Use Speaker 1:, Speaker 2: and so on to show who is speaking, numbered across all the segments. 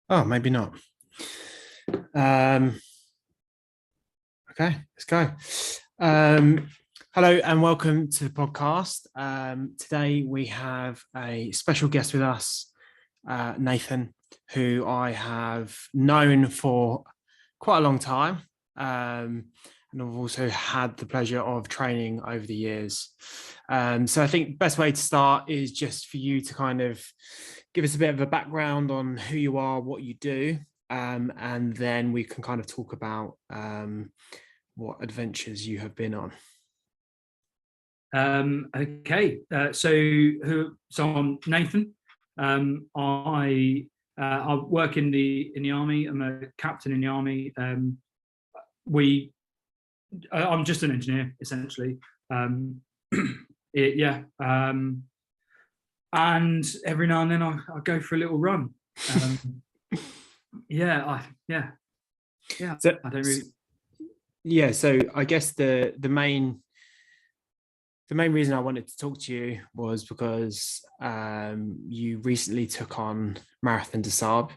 Speaker 1: Oh, maybe not. Um, okay, let's go. Hello and welcome to the podcast. Today we have a special guest with us, Nathan, who I have known for quite a long time. And I've also had the pleasure of training over the years. So I think the best way to start is just for you to kind of give us a bit of a background on who you are, what you do, and then we can kind of talk about what adventures you have been on.
Speaker 2: Okay, so I'm Nathan. I work in the army. I'm a captain in the army. I'm just an engineer essentially. And every now and then I go for a little run. I don't really.
Speaker 1: Yeah, so I guess the main reason I wanted to talk to you was because you recently took on Marathon Des Sables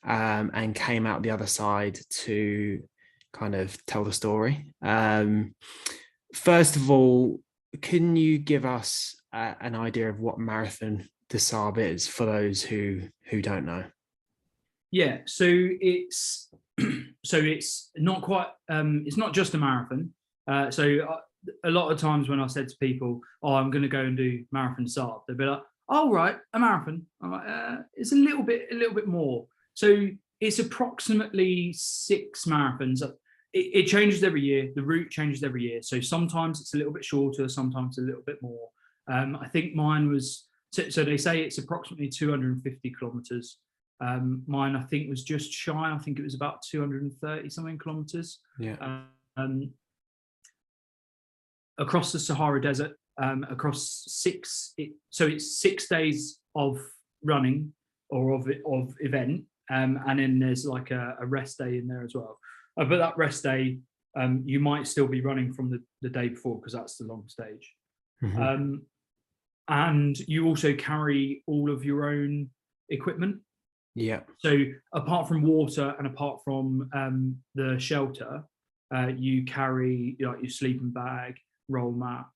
Speaker 1: and came out the other side to kind of tell the story. First of all, can you give us an idea of what Marathon Des Sables is for those who don't know?
Speaker 2: Yeah, so it's not quite. It's not just a marathon. A lot of times when I said to people, "Oh, I'm going to go and do Marathon Des Sables," they'd be like, "Oh, right, a marathon." I'm like, "It's a little bit more." So it's approximately 6 marathons. It changes every year. The route changes every year. So sometimes it's a little bit shorter, sometimes a little bit more. I think mine was. So they say it's approximately 250 kilometers. Mine, I think, was just shy. I think it was about 230 something kilometers.
Speaker 1: Yeah.
Speaker 2: Across the Sahara Desert, across it's 6 days of running or of event, and then there's like a rest day in there as well. But that rest day, you might still be running from the day before because that's the long stage.
Speaker 1: Mm-hmm.
Speaker 2: And you also carry all of your own equipment.
Speaker 1: Yeah.
Speaker 2: So apart from water and apart from the shelter, you carry your sleeping bag, roll mat,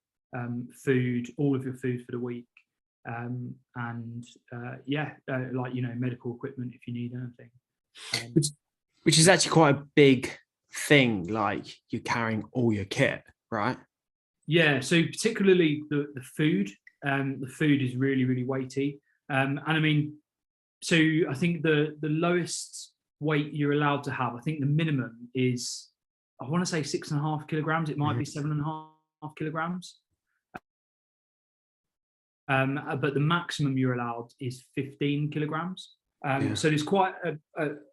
Speaker 2: food, all of your food for the week, medical equipment if you need anything.
Speaker 1: Which is actually quite a big thing. Like you're carrying all your kit, right?
Speaker 2: Yeah. So particularly the food. The food is really, really weighty. And I mean, so I think the lowest weight you're allowed to have, I think the minimum is, I want to say 6.5 kilograms. It might be 7.5 kilograms. But the maximum you're allowed is 15 kilograms. So there's quite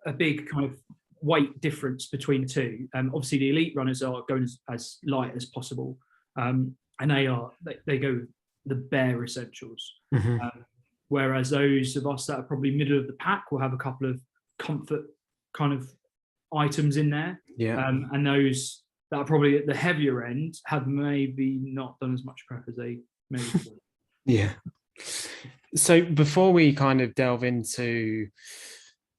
Speaker 2: a big kind of weight difference between the two. Obviously, the elite runners are going as light as possible, and they go the bare essentials. Whereas those of us that are probably middle of the pack will have a couple of comfort kind of items in there.
Speaker 1: Yeah.
Speaker 2: And those that are probably at the heavier end have maybe not done as much prep as they maybe thought.
Speaker 1: Yeah. So before we kind of delve into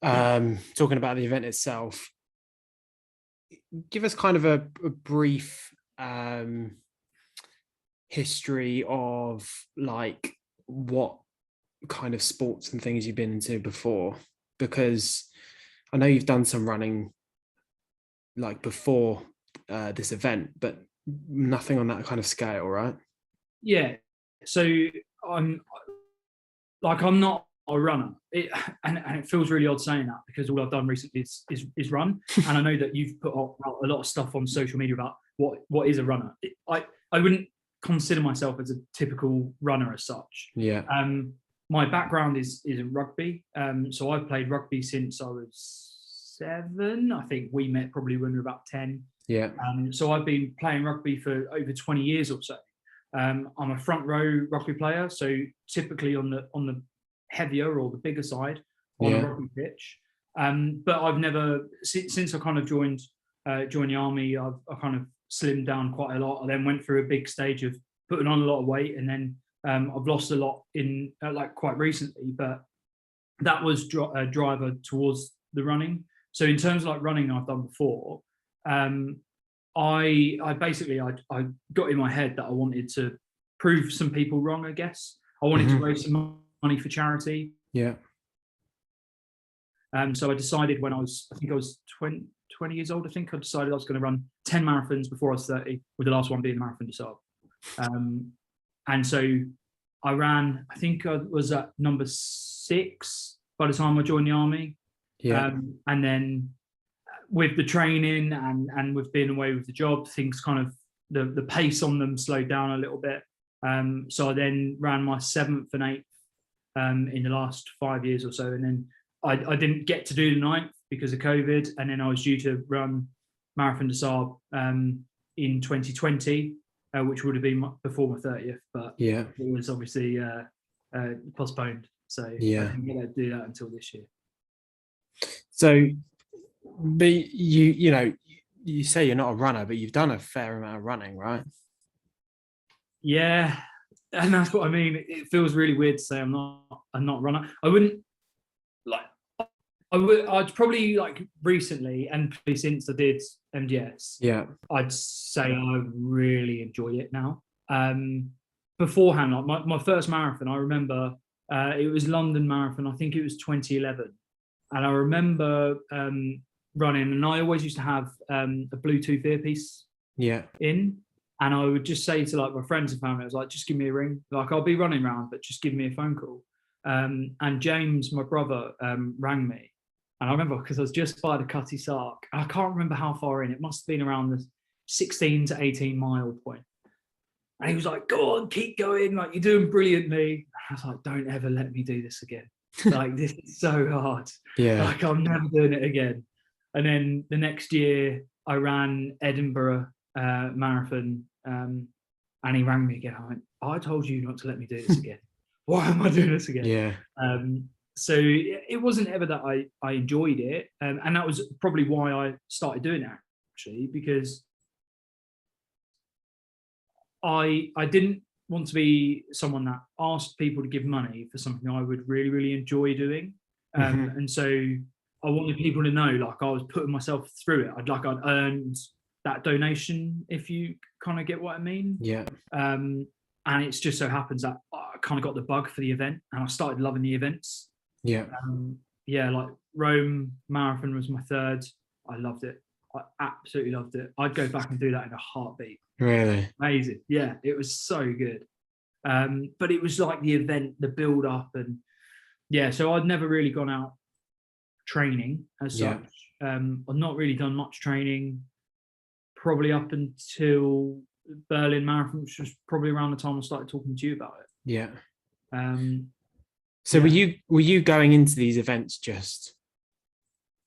Speaker 1: talking about the event itself, give us kind of a brief history of like what kind of sports and things you've been into before, because I know you've done some running like before this event, but nothing on that kind of scale, right?
Speaker 2: Yeah. So I'm not a runner, and it feels really odd saying that because all I've done recently is run, and I know that you've put out a lot of stuff on social media about what is a runner. I wouldn't consider myself as a typical runner as such.
Speaker 1: Yeah.
Speaker 2: My background is in rugby, so I've played rugby since I was 7. I think we met probably when we were about 10.
Speaker 1: Yeah.
Speaker 2: So I've been playing rugby for over 20 years or so. I'm a front row rugby player, so typically on the heavier or the bigger side on a rugby pitch. But I've never, since I kind of joined the army, I kind of slimmed down quite a lot. I then went through a big stage of putting on a lot of weight, and then I've lost a lot in like quite recently. But that was a driver towards the running. So in terms of like running I've done before, I basically I got in my head that I wanted to prove some people wrong, I guess. I wanted to raise some money for charity.
Speaker 1: Yeah.
Speaker 2: So I decided when I think I was 20 years old, I decided I was going to run 10 marathons before I was 30, with the last one being the Marathon des Sables. And so I ran, I think I was at number 6 by the time I joined the army.
Speaker 1: Yeah.
Speaker 2: And then with the training and with being away with the job, things kind of, the pace on them slowed down a little bit. So I then ran my 7th and 8th in the last 5 years or so. And then I didn't get to do the 9th because of COVID. And then I was due to run Marathon des Sables in 2020, which would have been before my 30th, but it was obviously postponed. So I didn't get to do that until this year.
Speaker 1: So, but you say you're not a runner, but you've done a fair amount of running, right?
Speaker 2: Yeah, and that's what I mean. It feels really weird to say I'm not a runner. I wouldn't like. I'd probably like recently and since I did MDS.
Speaker 1: Yeah,
Speaker 2: I'd say I really enjoy it now. Beforehand, like my first marathon, I remember it was London Marathon. I think it was 2011, and I remember running, and I always used to have a Bluetooth earpiece in, and I would just say to like my friends and family, I was like, just give me a ring, like I'll be running around, but just give me a phone call. And James, my brother, rang me, and I remember because I was just by the Cutty Sark, I can't remember how far in, it must have been around the 16 to 18 mile point. And he was like, go on, keep going, like you're doing brilliantly. I was like, don't ever let me do this again. Like this is so hard. Like I'm never doing it again. And then the next year I ran Edinburgh Marathon, and he rang me again. I went, I told you not to let me do this again. Why am I doing this again? So it wasn't ever that I enjoyed it. And that was probably why I started doing it, actually, because I didn't want to be someone that asked people to give money for something I would really, really enjoy doing. And so I wanted people to know, like, I was putting myself through it. I'd earned that donation, if you kind of get what I mean. And it's just so happens that I kind of got the bug for the event, and I started loving the events. Like Rome Marathon was my 3rd. I loved it. I absolutely loved it. I'd go back and do that in a heartbeat.
Speaker 1: Really?
Speaker 2: Amazing. Yeah, it was so good. But it was like the event, the build up, and so I'd never really gone out training as such. I've not really done much training probably up until Berlin Marathon, which was probably around the time I started talking to you about it.
Speaker 1: So were you going into these events just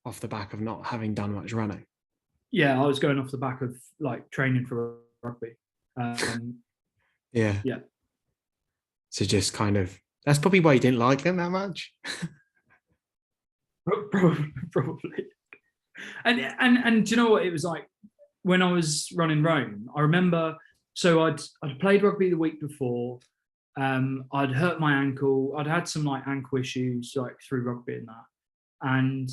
Speaker 1: off the back of not having done much running?
Speaker 2: Yeah, I was going off the back of like training for rugby.
Speaker 1: So just kind of, that's probably why you didn't like them that much.
Speaker 2: Probably. And do you know what it was like when I was running Rome? I remember, so I'd played rugby the week before. I'd hurt my ankle. I'd had some like ankle issues like through rugby and that, and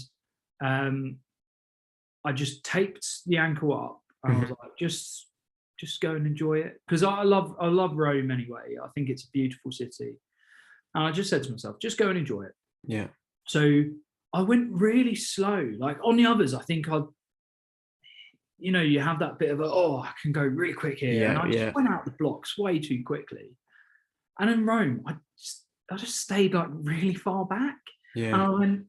Speaker 2: I just taped the ankle up. And I was like, just go and enjoy it, because I love Rome anyway. I think it's a beautiful city, and I just said to myself, just go and enjoy it. So I went really slow. Like on the others, I think you have that bit of I can go really quick here, and I just went out the blocks way too quickly. And in Rome, I just stayed like really far back, and I went,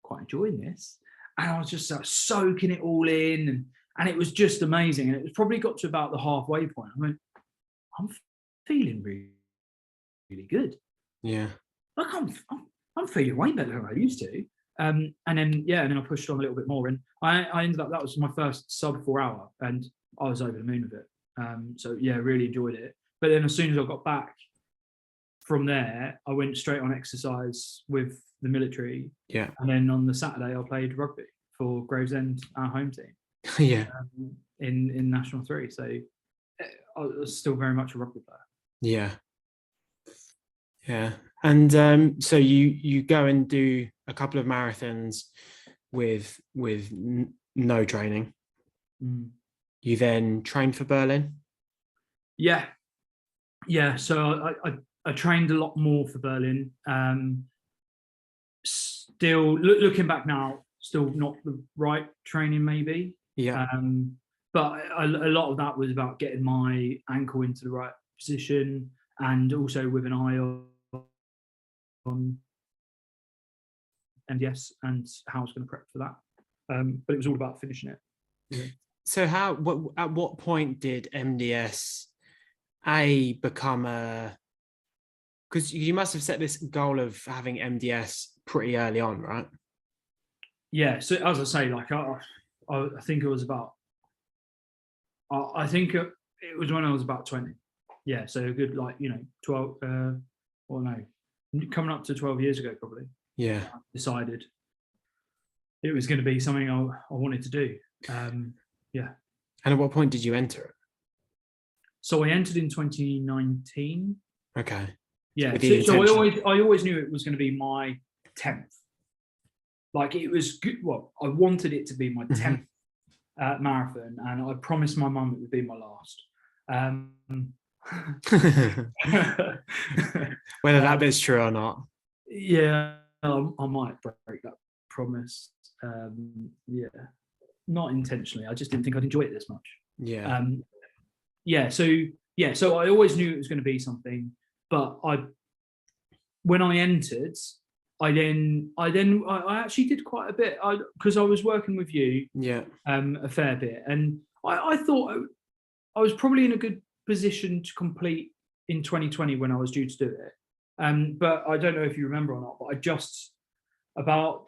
Speaker 2: quite enjoying this, and I was just soaking it all in, and it was just amazing. And it was probably got to about the halfway point. I went, I'm feeling really, really good. Like I'm feeling way better than I used to. And then I pushed on a little bit more, and I ended up, that was my first sub 4 hour, and I was over the moon with it. So really enjoyed it. But then as soon as I got back from there, I went straight on exercise with the military. And then on the Saturday, I played rugby for Gravesend, our home team. In National 3. So I was still very much a rugby player.
Speaker 1: And so you go and do a couple of marathons with no training.
Speaker 2: Mm.
Speaker 1: You then train for Berlin.
Speaker 2: Yeah, yeah. So I trained a lot more for Berlin. Still looking back now, still not the right training maybe.
Speaker 1: Yeah.
Speaker 2: But a lot of that was about getting my ankle into the right position, and also with an eye on MDS and how I was going to prep for that. But it was all about finishing it. Yeah.
Speaker 1: So at what point did MDS become a, because you must have set this goal of having MDS pretty early on, right?
Speaker 2: Yeah. So as I say, like I think it was about, I think it was when I was about 20. Yeah. So a good, 12, or no, coming up to 12 years ago, probably.
Speaker 1: Yeah.
Speaker 2: I decided it was going to be something I wanted to do. Yeah.
Speaker 1: And at what point did you enter it?
Speaker 2: So I entered in 2019.
Speaker 1: Okay.
Speaker 2: Yeah. So I always knew it was going to be my 10th. Like it was good. Well, I wanted it to be my 10th marathon, and I promised my mum it would be my last.
Speaker 1: Whether that bit's true or not.
Speaker 2: Yeah, I might break that promise. Yeah, not intentionally. I just didn't think I'd enjoy it this much.
Speaker 1: Yeah.
Speaker 2: So I always knew it was going to be something, but when I entered, I actually did quite a bit. Because I was working with you, a fair bit, and I thought I was probably in a good position to complete in 2020 when I was due to do it. But I don't know if you remember or not, but I just about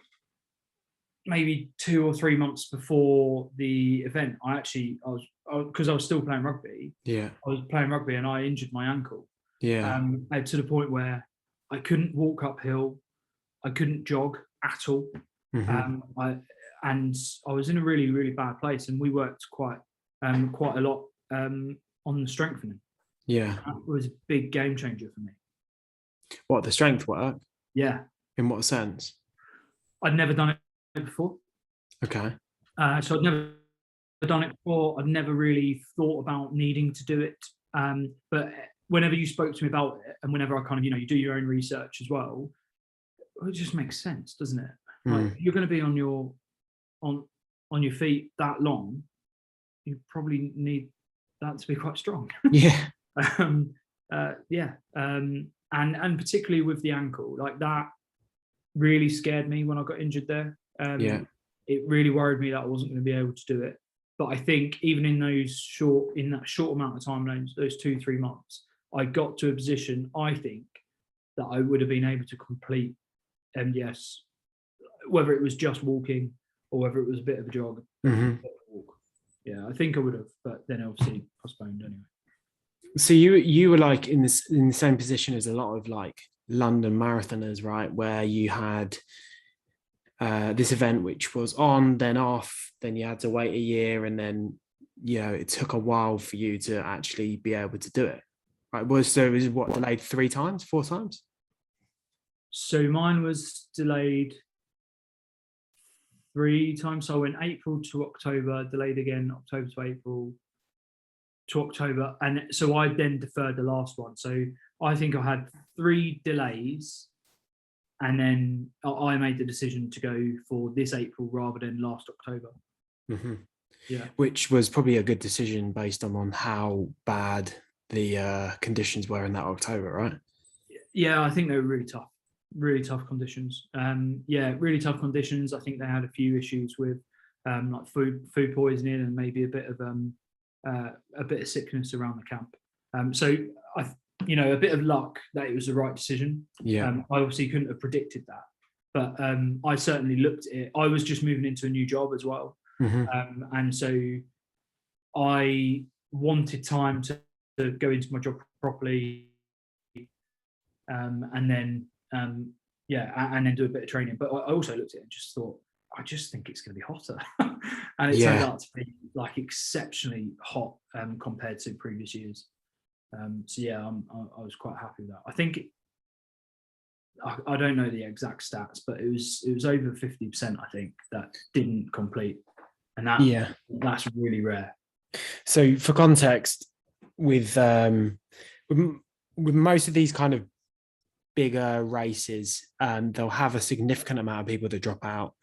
Speaker 2: maybe 2 or 3 months before the event, because I was still playing rugby.
Speaker 1: Yeah.
Speaker 2: I was playing rugby and I injured my ankle.
Speaker 1: Yeah.
Speaker 2: To the point where I couldn't walk uphill, I couldn't jog at all. I was in a really, really bad place, and we worked quite a lot on the strengthening.
Speaker 1: Yeah.
Speaker 2: That was a big game changer for me.
Speaker 1: What, the strength work?
Speaker 2: Yeah.
Speaker 1: In what sense?
Speaker 2: I'd never done it before.
Speaker 1: Okay.
Speaker 2: So I'd never done it before. I'd never really thought about needing to do it. But whenever you spoke to me about it, and whenever I kind of, you do your own research as well, it just makes sense, doesn't it? Like, if you're going to be on your feet that long, you probably need that to be quite strong.
Speaker 1: Yeah.
Speaker 2: And particularly with the ankle, like that really scared me when I got injured there. It really worried me that I wasn't going to be able to do it. But I think even in that short amount of time, those 2-3 months, I got to a position, I think, that I would have been able to complete MDS, whether it was just walking or whether it was a bit of a jog. Yeah, I think I would have, but then obviously postponed anyway.
Speaker 1: So you were like in the same position as a lot of like London marathoners, right? Where you had this event which was on, then off, then you had to wait a year, and then it took a while for you to actually be able to do it. Right? It was what, delayed 3 times, 4 times?
Speaker 2: So mine was delayed 3 times. So I went April to October, delayed again, October to April to October. And so I then deferred the last one. So I think I had 3 delays. And then I made the decision to go for this April rather than last October. Yeah.
Speaker 1: Which was probably a good decision based on how bad the conditions were in that October, right?
Speaker 2: Yeah, I think they were really tough conditions. Really tough conditions. I think they had a few issues with like food poisoning and maybe a bit of sickness around the camp. So a bit of luck that it was the right decision.
Speaker 1: Yeah.
Speaker 2: I obviously couldn't have predicted that, but I certainly looked at it. I was just moving into a new job as well. And so I wanted time to go into my job properly, and then do a bit of training. But I also looked at it and just thought, I just think it's going to be hotter. And it turned out to be like exceptionally hot compared to previous years. I was quite happy with that. I think I don't know the exact stats, but it was over 50%, I think, that didn't complete, and that's really rare.
Speaker 1: So for context, with most of these kind of bigger races, they'll have a significant amount of people that drop out,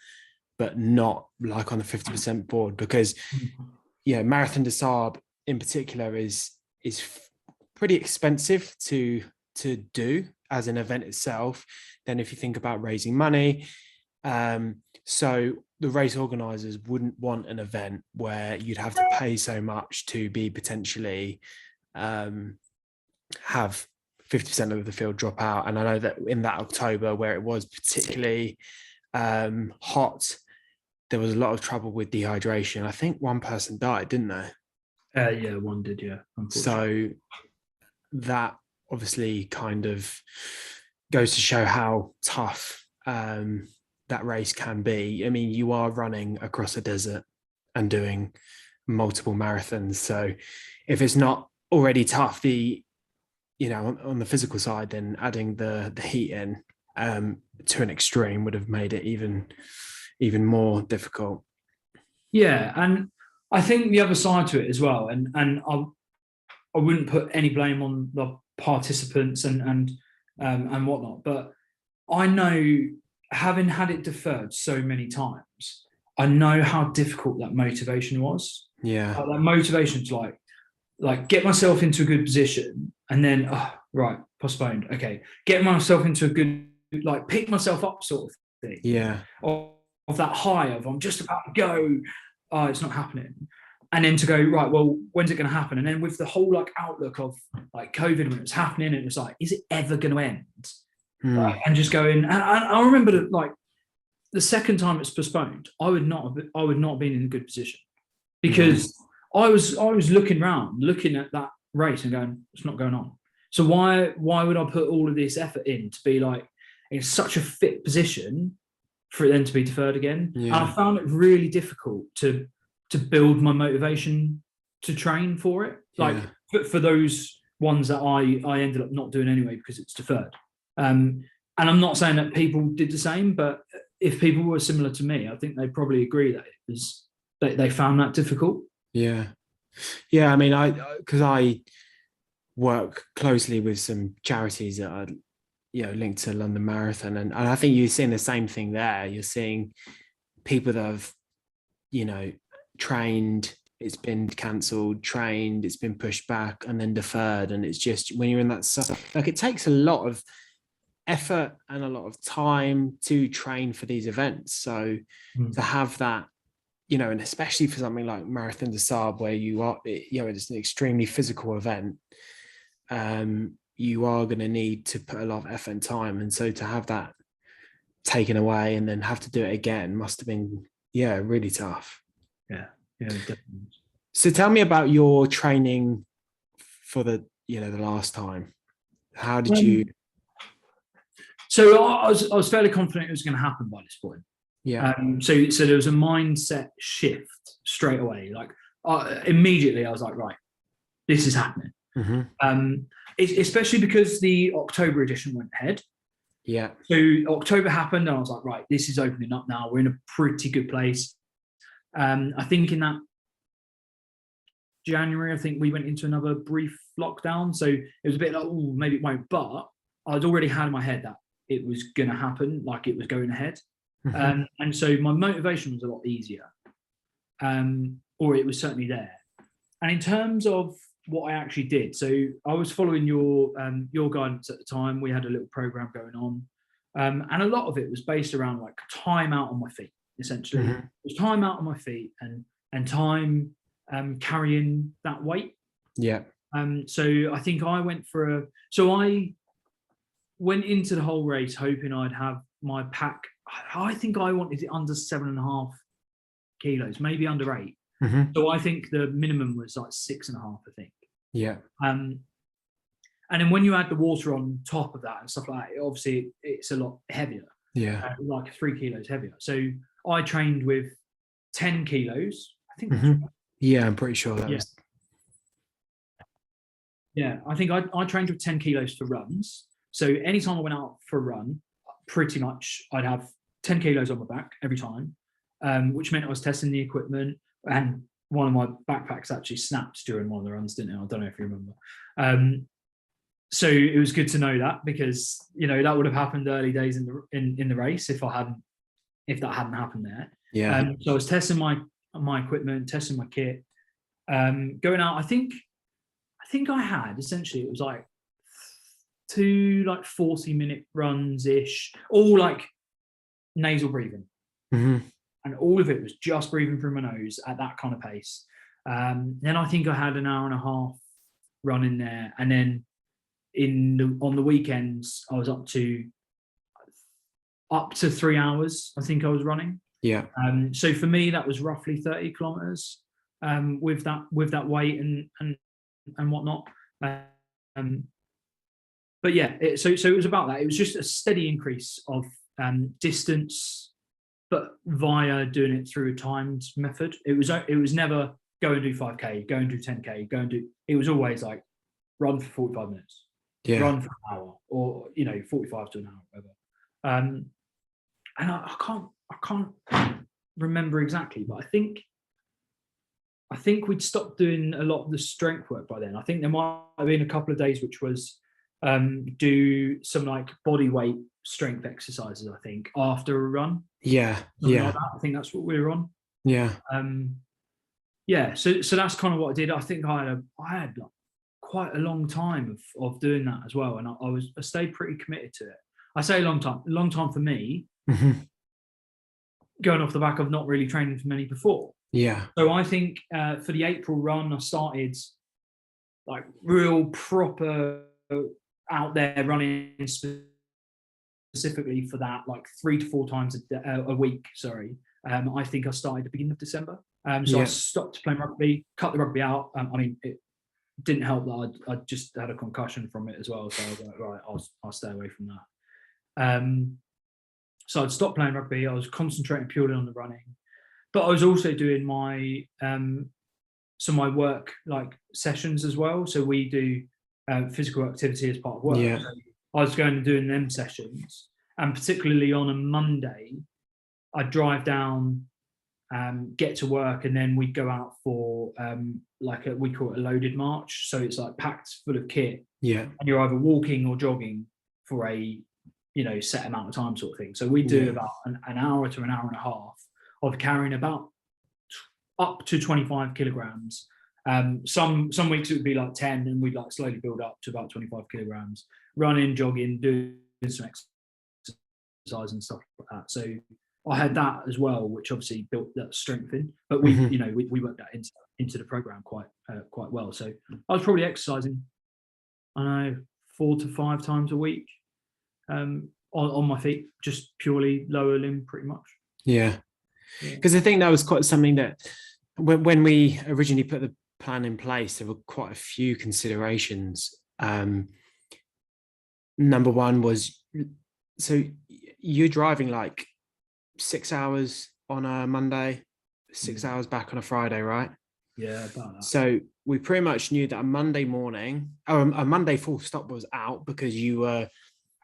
Speaker 1: but not like on the 50% board, because Marathon des Sables in particular is pretty expensive to do as an event itself. Then if you think about raising money, so the race organizers wouldn't want an event where you'd have to pay so much to be potentially have 50% of the field drop out. And I know that in that October, where it was particularly hot, there was a lot of trouble with dehydration. I think one person died, didn't they?
Speaker 2: Yeah, one did, yeah.
Speaker 1: So that obviously kind of goes to show how tough that race can be. I mean, you are running across a desert and doing multiple marathons. So if it's not already tough, on the physical side, then adding the heat in to an extreme would have made it even more difficult.
Speaker 2: Yeah, and I think the other side to it as well, and I wouldn't put any blame on the participants and whatnot, but I know, having had it deferred so many times, I know how difficult that motivation was.
Speaker 1: Yeah,
Speaker 2: that motivation to like get myself into a good position, and then right, postponed. Okay, get myself into a good, like, pick myself up sort of thing.
Speaker 1: Yeah,
Speaker 2: of that high of I'm just about to go. Oh, it's not happening. And then to go, right, well, when's it going to happen? And then with the whole like outlook of like COVID when it was happening, and it's like, is it ever going to end? And just going, and I remember that, like, the second time it's postponed, I would not have been in a good position, because I was looking around, looking at that race and going, it's not going on. So why would I put all of this effort in to be like in such a fit position for it then to be deferred again?
Speaker 1: Yeah.
Speaker 2: And I found it really difficult to build my motivation to train for it. Like for those ones that I ended up not doing anyway because it's deferred. And I'm not saying that people did the same, but if people were similar to me, I think they probably agree that it was they found that difficult.
Speaker 1: Yeah. I mean, because I work closely with some charities that are linked to London Marathon, and I think you're seeing the same thing there. You're seeing people that have trained, it's been cancelled, trained, it's been pushed back and then deferred, and it's just, when you're in that stuff, like, it takes a lot of effort and a lot of time to train for these events. So to have that, and especially for something like Marathon des Sables, where you are, it's an extremely physical event, you are going to need to put a lot of effort and time, and so to have that taken away and then have to do it again must have been really tough.
Speaker 2: Yeah, definitely.
Speaker 1: So tell me about your training for the last time. How did you?
Speaker 2: So I was fairly confident it was going to happen by this point.
Speaker 1: Yeah.
Speaker 2: So there was a mindset shift straight away. Like immediately, I was like, right, this is happening. Especially because the October edition went ahead.
Speaker 1: Yeah.
Speaker 2: So October happened, and I was like, right, this is opening up now. We're in a pretty good place. I think in that January, I think we went into another brief lockdown. So it was a bit like, oh, maybe it won't. But I'd already had in my head that it was going to happen, like it was going ahead. And so my motivation was a lot easier, or it was certainly there. And in terms of what I actually did, so I was following your guidance at the time. We had a little program going on, and a lot of it was based around like time out on my feet. Essentially, it was time out on my feet and time carrying that weight. Yeah. So I think I went I went into the whole race hoping I'd have my pack. I think I wanted it under 7.5 kilos, maybe under 8. So I think the minimum was like 6.5, I think. Yeah. And then when you add the water on top of that and stuff like that, obviously it's a lot heavier. Yeah. Like 3 kilos heavier. So I trained with 10 kilos. I think that's right.
Speaker 1: Yeah, I'm pretty sure that was.
Speaker 2: Yeah, I think I trained with 10 kilos for runs. So anytime I went out for a run, pretty much I'd have 10 kilos on my back every time, which meant I was testing the equipment, and one of my backpacks actually snapped during one of the runs, didn't it? I don't know if you remember. So it was good to know that, because that would have happened early days in the race if that hadn't happened there.
Speaker 1: Yeah.
Speaker 2: So I was testing my equipment, testing my kit, going out. I think I had, essentially, it was like 2 like 40-minute runs ish, all like nasal breathing.
Speaker 1: Mm-hmm.
Speaker 2: And all of it was just breathing through my nose at that kind of pace. Then I think I had an hour and a half run in there, and then on the weekends I was up to 3 hours. I think I was running.
Speaker 1: Yeah.
Speaker 2: So for me, that was roughly 30 kilometers with that weight and whatnot. But yeah, so it was about that. It was just a steady increase of distance, but via doing it through a timed method. It was never go and do 5K, go and do 10K, go and do. It was always like run for 45 minutes, run for an hour, or 45 to an hour, whatever. And I can't remember exactly, but I think we'd stopped doing a lot of the strength work by then. I think there might have been a couple of days which was do some like body weight strength exercises, I think, after a run.
Speaker 1: Yeah.
Speaker 2: Something like that. I think that's what we were on.
Speaker 1: Yeah.
Speaker 2: So that's kind of what I did. I think I had like quite a long time of doing that as well, and I stayed pretty committed to it. I say a long time for me,
Speaker 1: mm-hmm.
Speaker 2: going off the back of not really training for many before.
Speaker 1: Yeah.
Speaker 2: So I think for the April run, I started like real proper out there running specifically for that, like 3 to 4 times a week. Sorry. I think I started at the beginning of December. So I stopped playing rugby, cut the rugby out. I mean, it didn't help that I just had a concussion from it as well. So I was like, right, I'll stay away from that. So I'd stopped playing rugby. I was concentrating purely on the running, but I was also doing my my work like sessions as well. So we do physical activity as part of work.
Speaker 1: Yeah.
Speaker 2: So I was going and doing them sessions, and particularly on a Monday, I'd drive down, get to work, and then we'd go out for we call it a loaded march. So it's like packed full of kit.
Speaker 1: Yeah.
Speaker 2: And you're either walking or jogging for a set amount of time, sort of thing. So we do about an hour to an hour and a half of carrying about up to 25 kilograms. Some weeks it would be like 10, and we'd like slowly build up to about 25 kilograms, running, jogging, doing some exercise and stuff like that. So I had that as well, which obviously built that strength in, but we worked that into the program quite well. So I was probably exercising, I don't know, 4 to 5 times a week, on my feet, just purely lower limb, pretty much.
Speaker 1: Yeah. Because I think that was quite something that when we originally put the plan in place, there were quite a few considerations. Number one was, so you're driving like 6 hours on a Monday, 6 hours back on a Friday, right?
Speaker 2: Yeah, about that.
Speaker 1: So we pretty much knew that a Monday morning, or a Monday full stop was out, because you were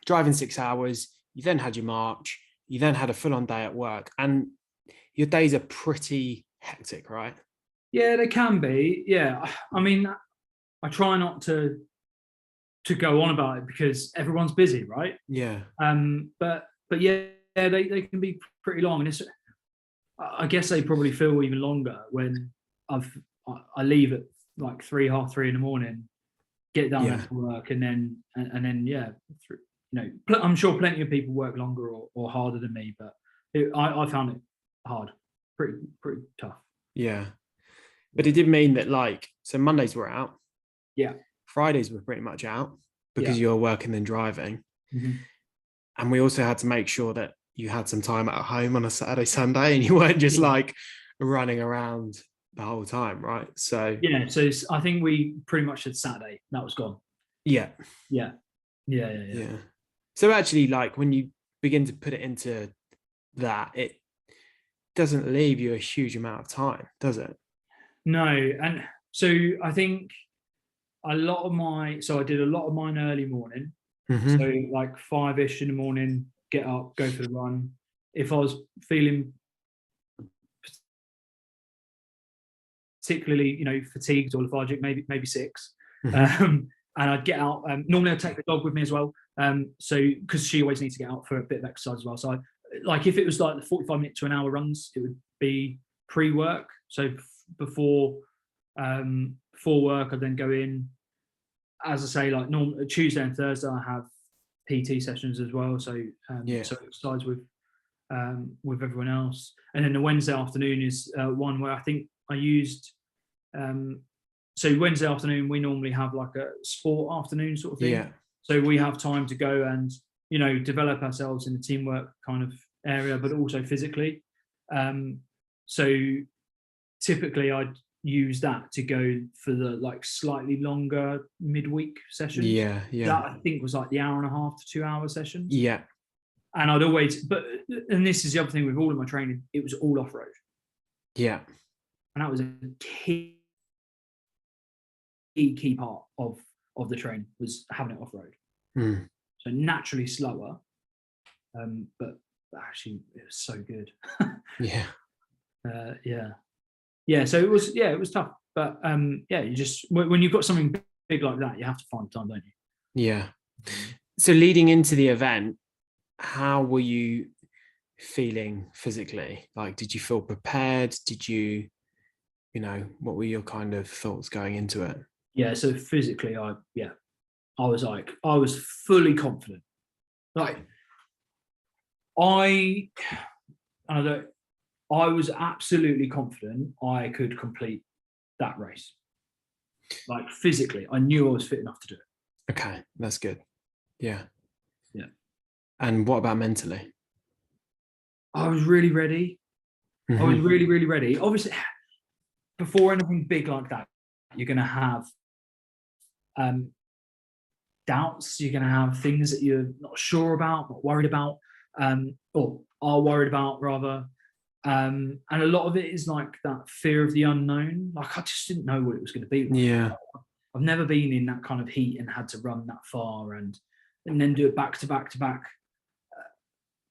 Speaker 1: driving 6 hours, you then had your march, you then had a full-on day at work, and your days are pretty hectic, right?
Speaker 2: Yeah, they can be. Yeah, I mean, I try not to go on about it because everyone's busy, right?
Speaker 1: Yeah.
Speaker 2: But yeah, they can be pretty long, and I guess they probably feel even longer when I leave at like 3:30 in the morning, get down there to work, and then I'm sure plenty of people work longer or harder than me, but I found it hard, pretty tough.
Speaker 1: Yeah. But it did mean that, like, so Mondays were out.
Speaker 2: Yeah.
Speaker 1: Fridays were pretty much out because you're working and driving.
Speaker 2: Mm-hmm.
Speaker 1: And we also had to make sure that you had some time at home on a Saturday, Sunday, and you weren't just like running around the whole time, right? So
Speaker 2: yeah, so I think we pretty much said Saturday, that was gone.
Speaker 1: Yeah. So actually, like, when you begin to put it into that, it doesn't leave you a huge amount of time, does it?
Speaker 2: No. And so I think I did a lot of mine early morning. Mm-hmm. So like 5-ish in the morning, get up, go for the run. If I was feeling particularly, fatigued or lethargic, maybe 6. And I'd get out. Normally, I'd take the dog with me as well. So because she always needs to get out for a bit of exercise as well. So if it was like the 45-minute to an hour runs, it would be pre-work. So before work, I'd then go in. As I say, like Tuesday and Thursday, I have PT sessions as well. So so exercise with everyone else. And then the Wednesday afternoon is one where I think I used. So Wednesday afternoon, we normally have like a sport afternoon sort of thing.
Speaker 1: Yeah.
Speaker 2: So we have time to go and, develop ourselves in the teamwork kind of area, but also physically. So typically I'd use that to go for the like slightly longer midweek sessions.
Speaker 1: Yeah.
Speaker 2: That I think was like the 1.5 to 2 hour sessions.
Speaker 1: Yeah.
Speaker 2: And I'd always, and this is the other thing with all of my training, it was all off-road.
Speaker 1: Yeah.
Speaker 2: And that was a key part of the training, was having it off-road. So naturally slower, but actually it was so good.
Speaker 1: Yeah.
Speaker 2: So it was tough, but you just, when you've got something big like that, you have to find time, don't you?
Speaker 1: Yeah. So leading into the event, how were you feeling physically? Like, did you feel prepared? Did you, what were your kind of thoughts going into it?
Speaker 2: Yeah, so physically, I was fully confident. Like, I was absolutely confident I could complete that race. Like, physically, I knew I was fit enough to do it.
Speaker 1: Okay, that's good. Yeah.
Speaker 2: Yeah.
Speaker 1: And what about mentally?
Speaker 2: I was really ready. I was really, really ready. Obviously, before anything big like that, you're going to have doubts. You're going to have things that you're not sure about, not worried about, or are worried about, rather. And a lot of it is like that fear of the unknown. Like, I just didn't know what it was going to be.
Speaker 1: Yeah.
Speaker 2: I've never been in that kind of heat and had to run that far and then do it back to back to back.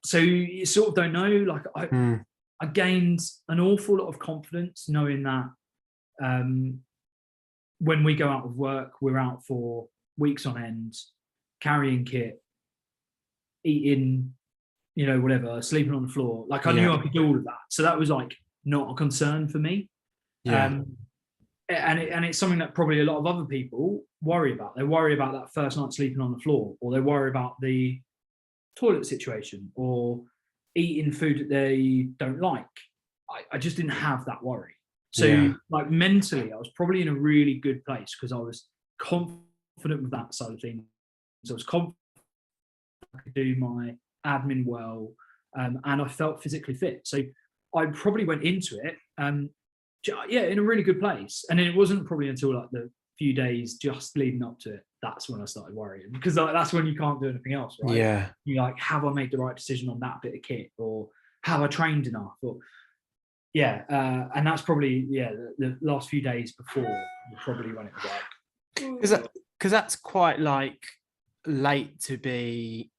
Speaker 2: So you sort of don't know. Like, I gained an awful lot of confidence knowing that when we go out of work, we're out for weeks on end, carrying kit, eating, whatever, sleeping on the floor. Like, I knew I could do all of that. So that was like not a concern for me.
Speaker 1: Yeah.
Speaker 2: And it's something that probably a lot of other people worry about. They worry about that first night sleeping on the floor, or they worry about the toilet situation, or eating food that they don't like. I just didn't have that worry. So like, mentally, I was probably in a really good place because I was confident with that side of things. So I was confident I could do my admin well, and I felt physically fit. So I probably went into it, in a really good place. And then it wasn't probably until like the few days just leading up to it, that's when I started worrying, because that's when you can't do anything else, right?
Speaker 1: Yeah.
Speaker 2: You're like, have I made the right decision on that bit of kit, or have I trained enough? Or and that's probably the last few days before, probably when it was like,
Speaker 1: because that's quite like late to be,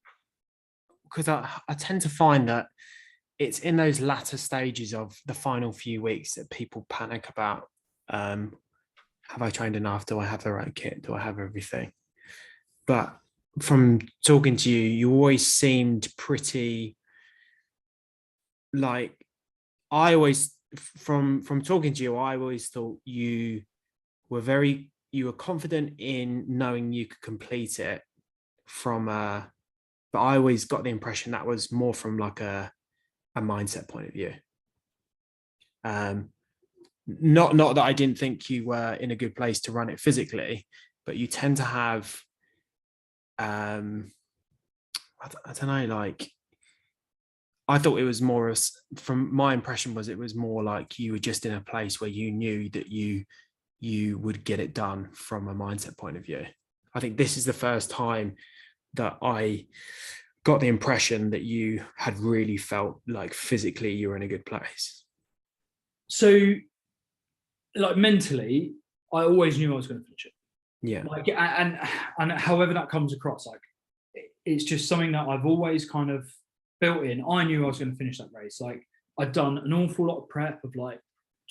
Speaker 1: because I tend to find that it's in those latter stages of the final few weeks that people panic about, have I trained enough? Do I have the right kit? Do I have everything? But from talking to you, you always seemed pretty, like, I always, from talking to you, I always thought you were confident in knowing you could complete it but I always got the impression that was more from like a mindset point of view. Not that I didn't think you were in a good place to run it physically, but you tend to have, I don't know, like, I thought it was more, from my impression was, it was more like you were just in a place where you knew that you would get it done from a mindset point of view. I think this is the first time that I got the impression that you had really felt like physically you were in a good place.
Speaker 2: So, like, mentally, I always knew I was going to finish it.
Speaker 1: Yeah.
Speaker 2: Like, and however that comes across, like, it's just something that I've always kind of built in. I knew I was going to finish that race. Like, I'd done an awful lot of prep of like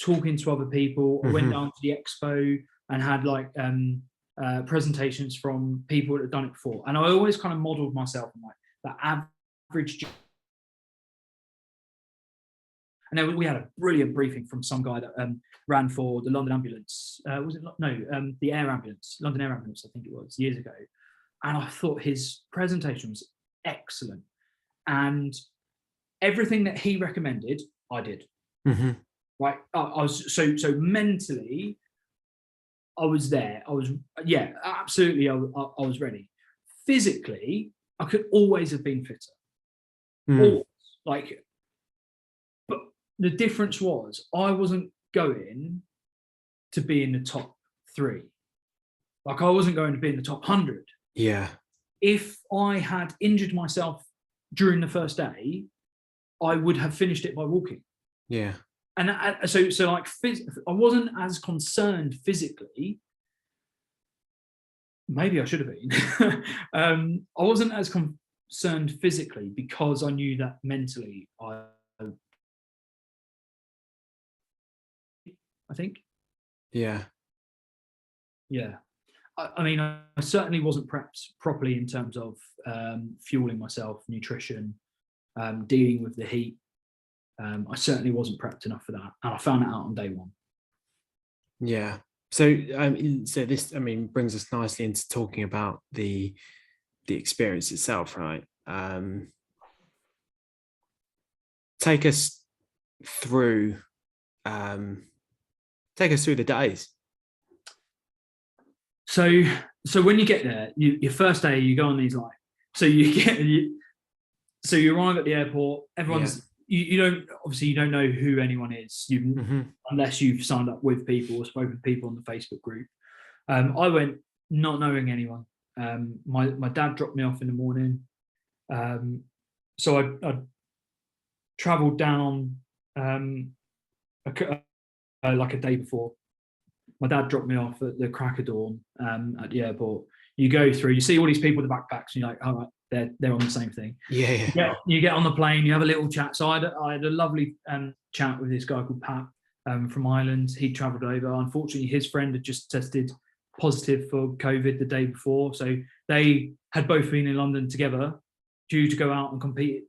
Speaker 2: talking to other people. I went down to the expo and had like presentations from people that had done it before. And I always kind of modeled myself on like that average. And then we had a brilliant briefing from some guy that ran for the London Ambulance. Was it? No, the Air Ambulance, London Air Ambulance, I think it was, years ago. And I thought his presentation was excellent. And everything that he recommended, I did. Right. I was so mentally, I was there. I was, yeah, absolutely. I was ready. Physically, I could always have been fitter. Always. Like, but the difference was I wasn't going to be in the top 3. Like, I wasn't going to be in the top 100.
Speaker 1: Yeah.
Speaker 2: If I had injured myself during the first day, I would have finished it by walking.
Speaker 1: Yeah.
Speaker 2: And so like, I wasn't as concerned physically. Maybe I should have been. I wasn't as concerned physically because I knew that mentally I think. Yeah. Yeah. I mean, I certainly wasn't prepped properly in terms of fueling myself, nutrition, dealing with the heat. I certainly wasn't prepped enough for that, and I found that out on day 1.
Speaker 1: Yeah. So, so this, I mean, brings us nicely into talking about the experience itself, right? Take us through the days.
Speaker 2: So when you get there, your first day, you go on these like, so you arrive at the airport. Everyone's you don't know who anyone is, unless you've signed up with people or spoken to people on the Facebook group. I went not knowing anyone. My dad dropped me off in the morning, so I travelled down like a day before. My dad dropped me off at the crack of dawn at the airport. You go through, you see all these people with the backpacks, and you're like, all right, they're on the same thing.
Speaker 1: Yeah.
Speaker 2: You get on the plane, you have a little chat. So I had a lovely chat with this guy called Pat from Ireland. He travelled over. Unfortunately, his friend had just tested positive for COVID the day before. So they had both been in London together, due to go out and complete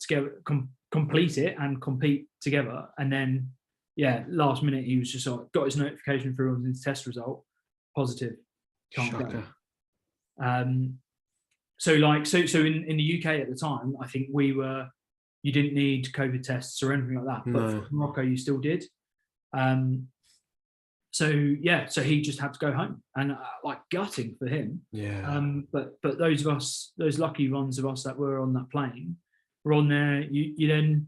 Speaker 2: it and compete together. And then, last minute, he was just like, got his notification through on his test result, positive, can't go. So in the UK at the time, I think you didn't need COVID tests or anything like that, but for Morocco you still did. So he just had to go home, and like, gutting for him. But those lucky ones of us that were on that plane were on there. You then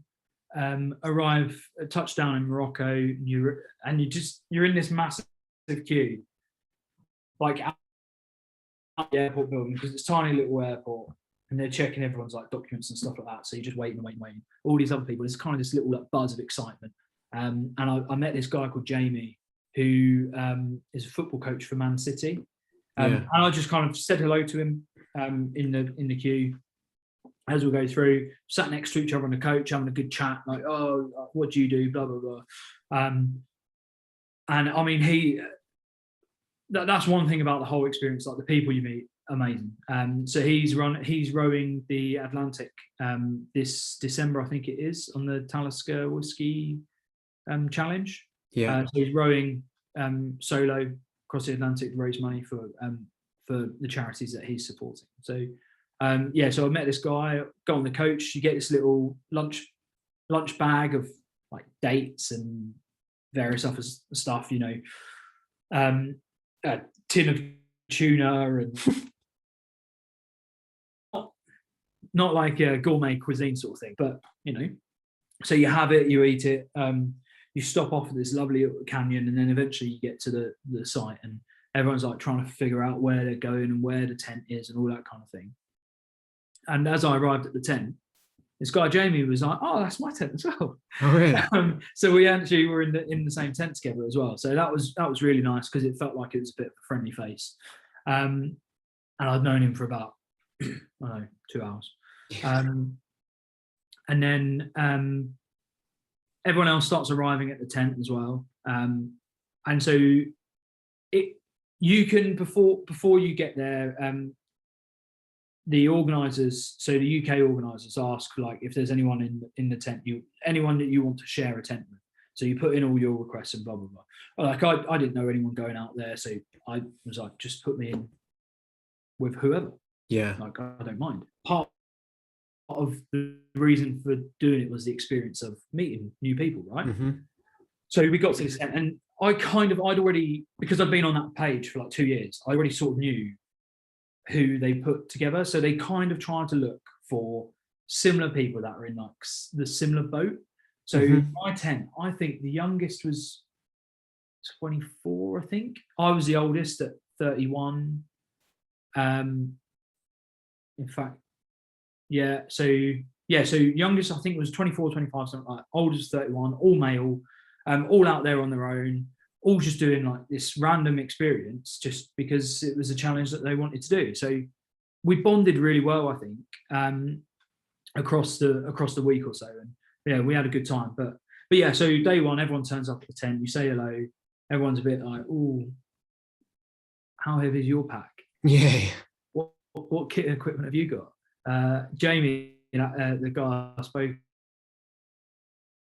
Speaker 2: arrive at touchdown in Morocco, and you're in this massive queue, like at the airport building, because it's a tiny little airport, and they're checking everyone's like documents and stuff like that. So you're just waiting. All these other people, there's kind of this little like buzz of excitement. And I met this guy called Jamie, who is a football coach for Man City. And I just kind of said hello to him in the queue as we go through, sat next to each other on the coach, having a good chat, like, oh, what do you do, blah blah blah. And I mean, that's one thing about the whole experience, like the people you meet, amazing. So he's rowing the Atlantic this December, I think it is, on the Talisker Whiskey Challenge. So he's rowing solo across the Atlantic to raise money for the charities that he's supporting. So so I met this guy, got on the coach. You get this little lunch bag of like dates and various other stuff, a tin of tuna, and not like a gourmet cuisine sort of thing, but so you have it, you eat it. You stop off at this lovely little canyon, and then eventually you get to the site, and everyone's like trying to figure out where they're going and where the tent is and all that kind of thing. And as I arrived at the tent, this guy Jamie was like, "Oh, that's my tent as well."
Speaker 1: Oh, really?
Speaker 2: So we actually were in the same tent together as well. So that was really nice, because it felt like it was a bit of a friendly face. And I'd known him for about 2 hours. and then everyone else starts arriving at the tent as well. And so you can before you get there, the organisers, so the UK organisers ask like if there's anyone in the tent, anyone that you want to share a tent with. So you put in all your requests and blah blah blah. Like I didn't know anyone going out there, so I was like, just put me in with whoever.
Speaker 1: Yeah,
Speaker 2: like I don't mind. Part of the reason for doing it was the experience of meeting new people, right?
Speaker 1: Mm-hmm.
Speaker 2: So we got to this tent, and I'd already, because I'd been on that page for like 2 years, I already sort of knew who they put together. So they kind of tried to look for similar people that are in like the similar boat. So my tent, I think the youngest was 24, I think. I was the oldest at 31. In fact, yeah. So youngest I think was 24, 25, something like that. Oldest 31, all male, all out there on their own, all just doing like this random experience just because it was a challenge that they wanted to do. So we bonded really well, I think, across the week or so. And yeah, we had a good time. But yeah, so day one, everyone turns up at the tent, you say hello, everyone's a bit like, oh, how heavy is your pack?
Speaker 1: Yeah.
Speaker 2: What kit and equipment have you got? Jamie, the guy I spoke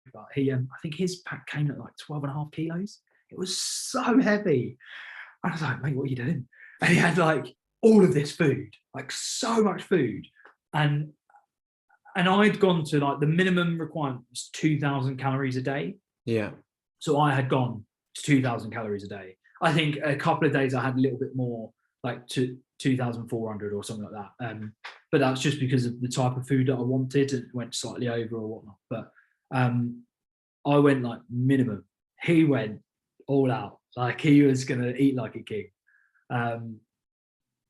Speaker 2: about, I think his pack came at like 12.5 kilos. It was so heavy. I was like, mate, what are you doing? And he had like all of this food, like so much food. And I'd gone to like the minimum requirement was 2,000 calories a day.
Speaker 1: Yeah.
Speaker 2: So I had gone to 2,000 calories a day. I think a couple of days I had a little bit more, like to 2,400 or something like that. But that's just because of the type of food that I wanted. It went slightly over or whatnot. But I went like minimum. He went all out. Like he was going to eat like a king.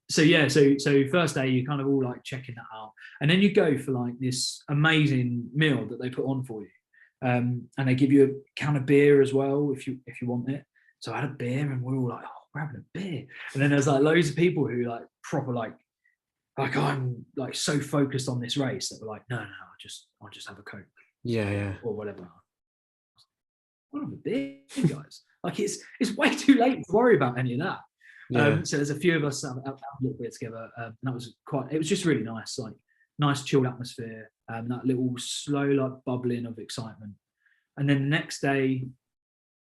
Speaker 2: So first day you kind of all like checking that out, and then you go for like this amazing meal that they put on for you, and they give you a can of beer as well if you want it. So I had a beer, and we were all like, oh, we're having a beer. And then there's like loads of people who like proper like I'm like so focused on this race that were like, no, I'll just have a Coke.
Speaker 1: Yeah.
Speaker 2: Or whatever. I'll have a beer, guys. Like it's way too late to worry about any of that.
Speaker 1: Yeah.
Speaker 2: So there's a few of us have a little bit together, and that was it was just really nice, like nice chilled atmosphere, that little slow like bubbling of excitement. And then the next day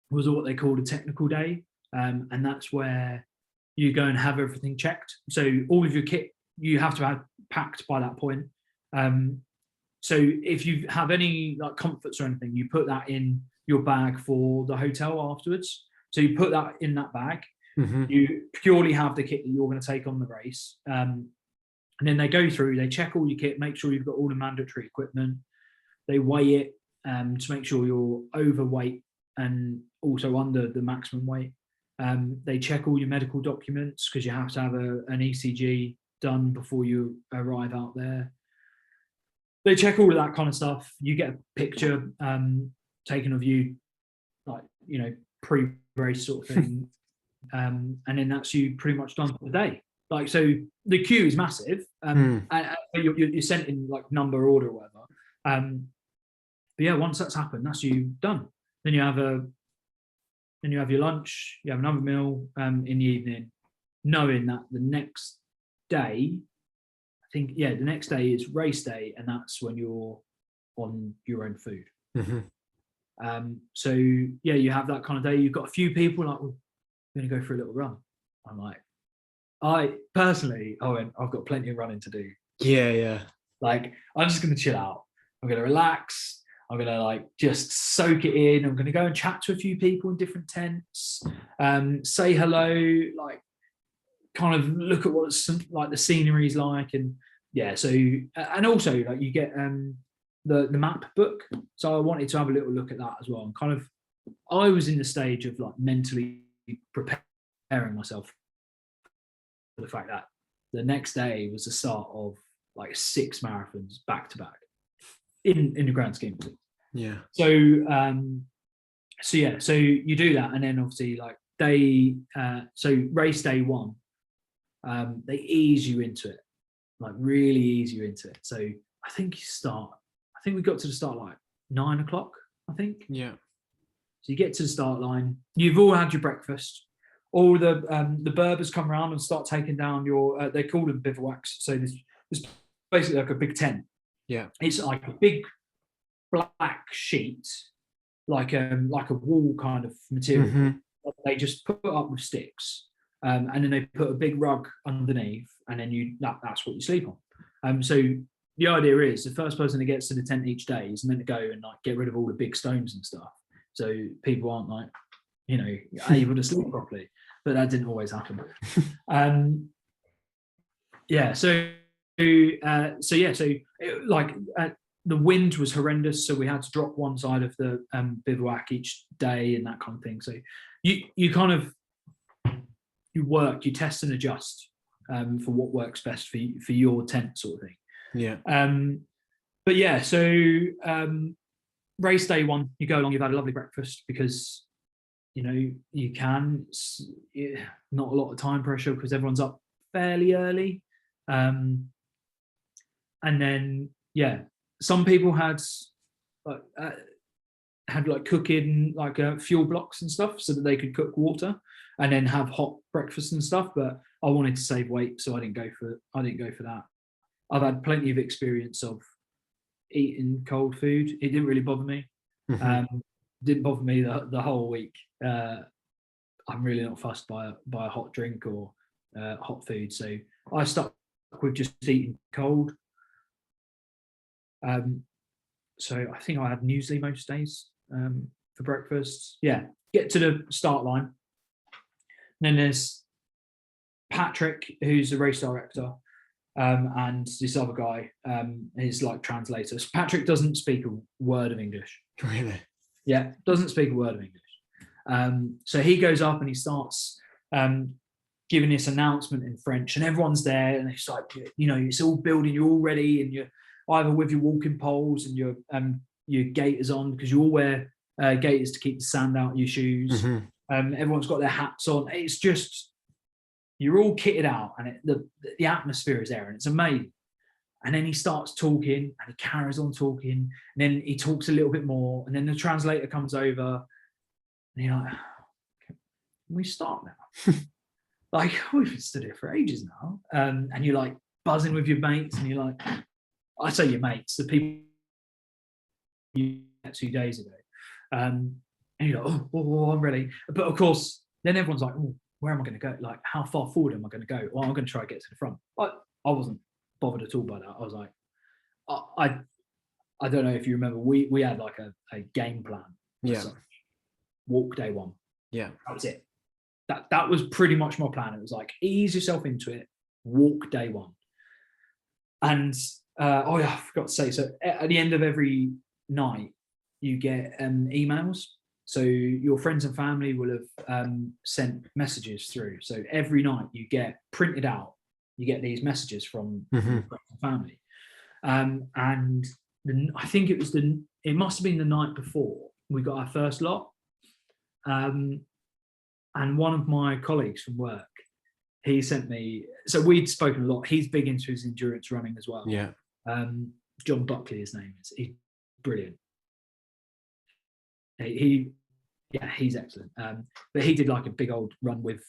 Speaker 2: was what they called a technical day, and that's where you go and have everything checked. So all of your kit you have to have packed by that point. So if you have any like comforts or anything, you put that in your bag for the hotel afterwards. So you put that in that bag.
Speaker 1: Mm-hmm.
Speaker 2: You purely have the kit that you're going to take on the race, and then they go through, they check all your kit, make sure you've got all the mandatory equipment, they weigh it to make sure you're overweight and also under the maximum weight. They check all your medical documents because you have to have an ECG done before you arrive out there. They check all of that kind of stuff. You get a picture taken of you, like, pre-race sort of thing. And then that's you pretty much done for the day. Like, so the queue is massive. And you're sent in like number order or whatever. But yeah, once that's happened, that's you done. Then you have your lunch, you have another meal in the evening, knowing that the next day, the next day is race day, and that's when you're on your own food. Mm-hmm. So yeah, you have that kind of day. You've got a few people like, well, we're gonna go for a little run. I'm like, I've got plenty of running to do.
Speaker 1: Yeah.
Speaker 2: Like, I'm just gonna chill out. I'm gonna relax. I'm gonna like just soak it in. I'm gonna go and chat to a few people in different tents, say hello, like kind of look at what's like the scenery's like, and yeah. So and also like you get the map book. So I wanted to have a little look at that as well. And kind of, I was in the stage of like mentally preparing myself for the fact that the next day was the start of like 6 marathons back to back in the grand scheme of things.
Speaker 1: Yeah.
Speaker 2: So so you do that, and then obviously like so race day 1, they ease you into it, like really ease you into it. So I think you start think we got to the start like 9 o'clock, I think.
Speaker 1: Yeah.
Speaker 2: So you get to the start line, you've all had your breakfast. All the Berbers come around and start taking down your, they call them bivouacs. So there's basically like a big tent.
Speaker 1: Yeah.
Speaker 2: It's like a big black sheet, like a wall kind of material.
Speaker 1: Mm-hmm.
Speaker 2: They just put up with sticks, and then they put a big rug underneath, and then that's what you sleep on. So the idea is the first person that gets to the tent each day is meant to go and like get rid of all the big stones and stuff, so people aren't like, you know, able to sleep properly. But that didn't always happen. The wind was horrendous, so we had to drop one side of the bivouac each day and that kind of thing. So you kind of you test and adjust for what works best for your tent, sort of thing.
Speaker 1: Yeah.
Speaker 2: But yeah, so race day one, you go along, you've had a lovely breakfast because, you know, you can, not a lot of time pressure because everyone's up fairly early. And then, yeah, some people had like cooking, like fuel blocks and stuff so that they could cook water and then have hot breakfast and stuff. But I wanted to save weight, so I didn't go for that. I've had plenty of experience of eating cold food. It didn't really bother me.
Speaker 1: Mm-hmm.
Speaker 2: Didn't bother me the whole week. I'm really not fussed by a hot drink or hot food, so I stuck with just eating cold. So I think I had muesli most days for breakfast. Yeah, get to the start line. And then there's Patrick, who's the race director, and this other guy is like translator. So Patrick doesn't speak a word of English.
Speaker 1: Really?
Speaker 2: Yeah, doesn't speak a word of English. So he goes up and he starts giving this announcement in French, and everyone's there, and it's like, you know, it's all building, you're all ready, and you're either with your walking poles and your gaiters on, because you all wear gaiters to keep the sand out of your shoes. Mm-hmm. Everyone's got their hats on. It's just, you're all kitted out, and the atmosphere is there, and it's amazing. And then he starts talking, and he carries on talking, and then he talks a little bit more, and then the translator comes over, and you're like, can we start now? Like, we've stood here for ages now. And you're like buzzing with your mates, and you're like, I say your mates, the people you met 2 days ago. And you're like, oh, I'm ready. But of course, then everyone's like, oh, where am I going to go? Like, how far forward am I going to go? Well, I'm going to try to get to the front. I wasn't bothered at all by that. I was like, I don't know if you remember, we had like a game plan.
Speaker 1: Yeah.
Speaker 2: Walk day one.
Speaker 1: Yeah.
Speaker 2: That was it. That was pretty much my plan. It was like, ease yourself into it, walk day one. And I forgot to say, so at the end of every night, you get emails. So your friends and family will have sent messages through. So every night you get printed out, you get these messages from friends and family. And I think it must have been the night before we got our first lot. And one of my colleagues from work, he sent me, so we'd spoken a lot. He's big into his endurance running as well.
Speaker 1: Yeah.
Speaker 2: John Buckley, his name is. He's brilliant. He's excellent. But he did like a big old run with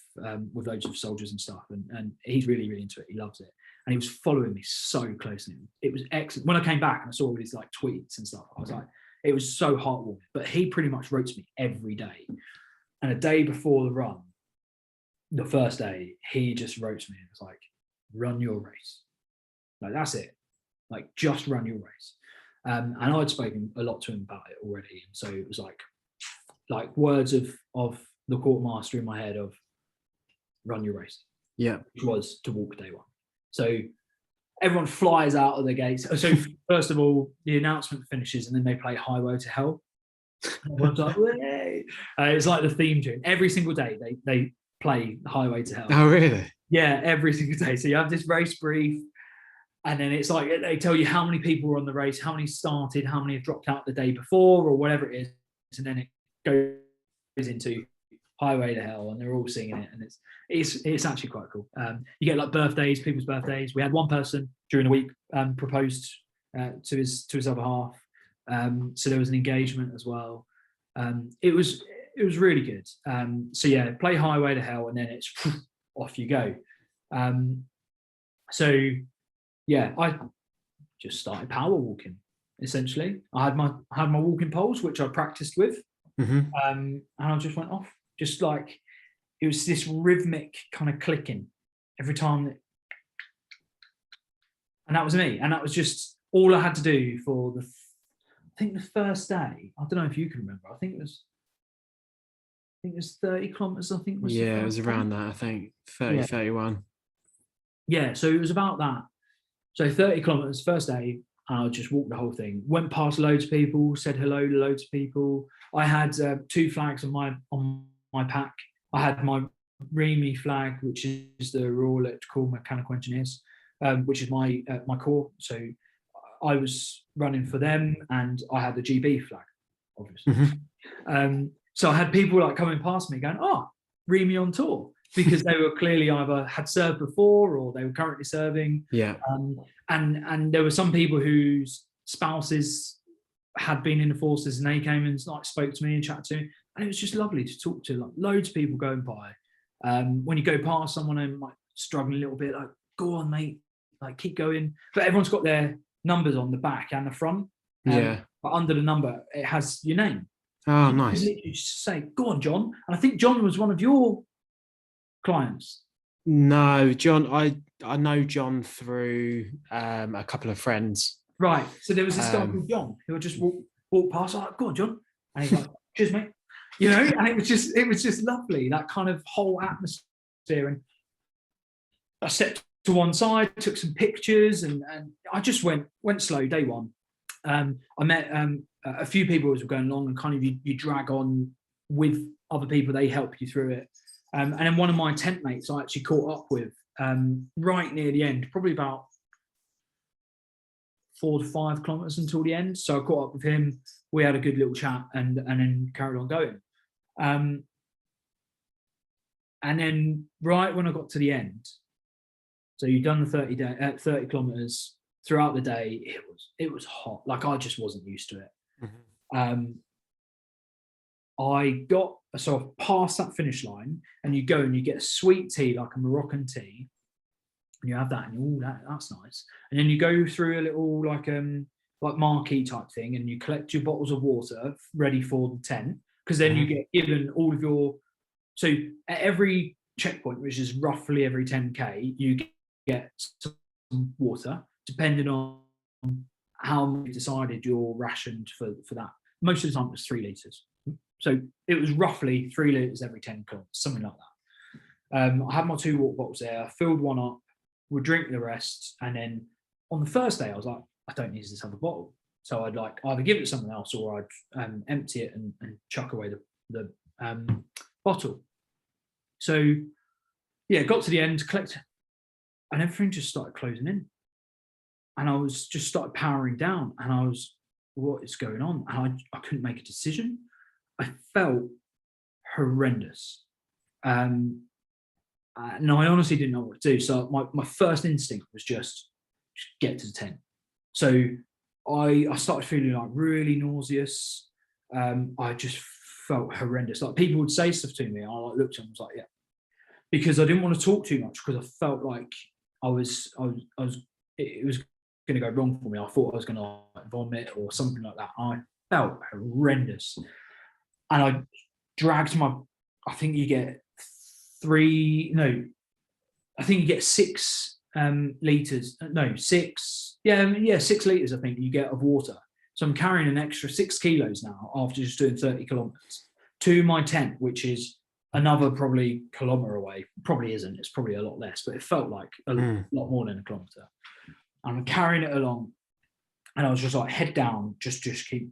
Speaker 2: loads of soldiers and stuff, and he's really, really into it. He loves it, and he was following me so closely. It was excellent. When I came back and I saw all these like tweets and stuff, I was like, it was so heartwarming. But he pretty much wrote to me every day, and a day before the run, the first day, he just wrote to me and was like, "Run your race. Like, that's it. Like, just run your race." And I'd spoken a lot to him about it already, and so it was like words of the quartermaster in my head of run your race.
Speaker 1: Yeah,
Speaker 2: which was to walk day one. So everyone flies out of the gates. So first of all, the announcement finishes, and then they play Highway to Hell. Everyone's like, "Way!" It's like the theme tune. Every single day they play Highway to Hell.
Speaker 1: Oh, really?
Speaker 2: Yeah, every single day. So you have this race brief, and then it's like they tell you how many people were on the race, how many started, how many have dropped out the day before, or whatever it is, and then it goes into Highway to Hell, and they're all singing it, and it's actually quite cool. You get like birthdays, people's birthdays. We had one person during the week proposed to his other half, So there was an engagement as well. It was really good. So yeah, play Highway to Hell, and then it's off you go. So yeah, I just started power walking. Essentially, I had my walking poles, which I practiced with, and I just went off. Just like it was this rhythmic kind of clicking every time, and that was me. And that was just all I had to do for I think the first day. I don't know if you can remember. I think it was 30 kilometers. I think was
Speaker 1: it was around that. I think 30, 31.
Speaker 2: Yeah, so it was about that. So 30 kilometers first day. I just walked the whole thing. Went past loads of people, said hello to loads of people. I had 2 flags on my pack. I had my REME flag, which is the Royal Electrical Mechanical Engineers, which is my corps. So I was running for them, and I had the GB flag, obviously. So I had people like coming past me going, "Oh, REME on tour," because they were clearly either had served before or they were currently serving.
Speaker 1: Yeah.
Speaker 2: And there were some people whose spouses had been in the forces, and they came and like spoke to me and chatted to me, and it was just lovely to talk to. Like loads of people going by. When you go past someone and like struggling a little bit, like go on, mate, like keep going. But everyone's got their numbers on the back and the front. But under the number, it has your name.
Speaker 1: Oh,
Speaker 2: you
Speaker 1: nice.
Speaker 2: You just say, "Go on, John." And I think John was one of your clients.
Speaker 1: No, John. I know John through a couple of friends.
Speaker 2: Right. So there was this guy called John who would just walk past. Like, "Go on, John," and he's like, "Cheers, mate." You know, and it was just lovely, that kind of whole atmosphere. And I stepped to one side, took some pictures, and I just went slow. Day one, I met a few people as we're going along, and kind of you drag on with other people. They help you through it. And then one of my tent mates I actually caught up with right near the end, probably about 4 to 5 kilometers until the end. So I caught up with him. We had a good little chat, and then carried on going. And then right when I got to the end, so you've done the 30 kilometers throughout the day. It was hot. Like I just wasn't used to it. I got sort of past that finish line, and you go and you get a sweet tea, like a Moroccan tea, and you have that, and that's nice. And then you go through a little like marquee type thing, and you collect your bottles of water ready for the tent, because then you get given all of your. So at every checkpoint, which is roughly every 10k, you get some water, depending on how you decided you're rationed for that. Most of the time, it was 3 liters. So it was roughly 3 liters every 10 kilometers, something like that. I had my 2 water bottles there. I filled one up, would drink the rest, and then on the first day, I was like, I don't need this other bottle. So I'd like either give it to someone else, or I'd empty it and chuck away the bottle. So yeah, got to the end, collected, and everything just started closing in. And I was just started powering down, and I was, what is going on? And I couldn't make a decision. I felt horrendous. And I honestly didn't know what to do. So my first instinct was just get to the tent. So I started feeling like really nauseous. I just felt horrendous. Like people would say stuff to me. I like looked at them, I was like, yeah. Because I didn't want to talk too much, because I felt like it was going to go wrong for me. I thought I was going to vomit or something like that. I felt horrendous. And I dragged I think you get 6 liters. No, 6. Yeah, 6 liters, I think you get of water. So I'm carrying an extra 6 kilos now after just doing 30 kilometers to my tent, which is another probably kilometer away. Probably isn't. It's probably a lot less, but it felt like a lot more than a kilometer. And I'm carrying it along, and I was just like head down, just keep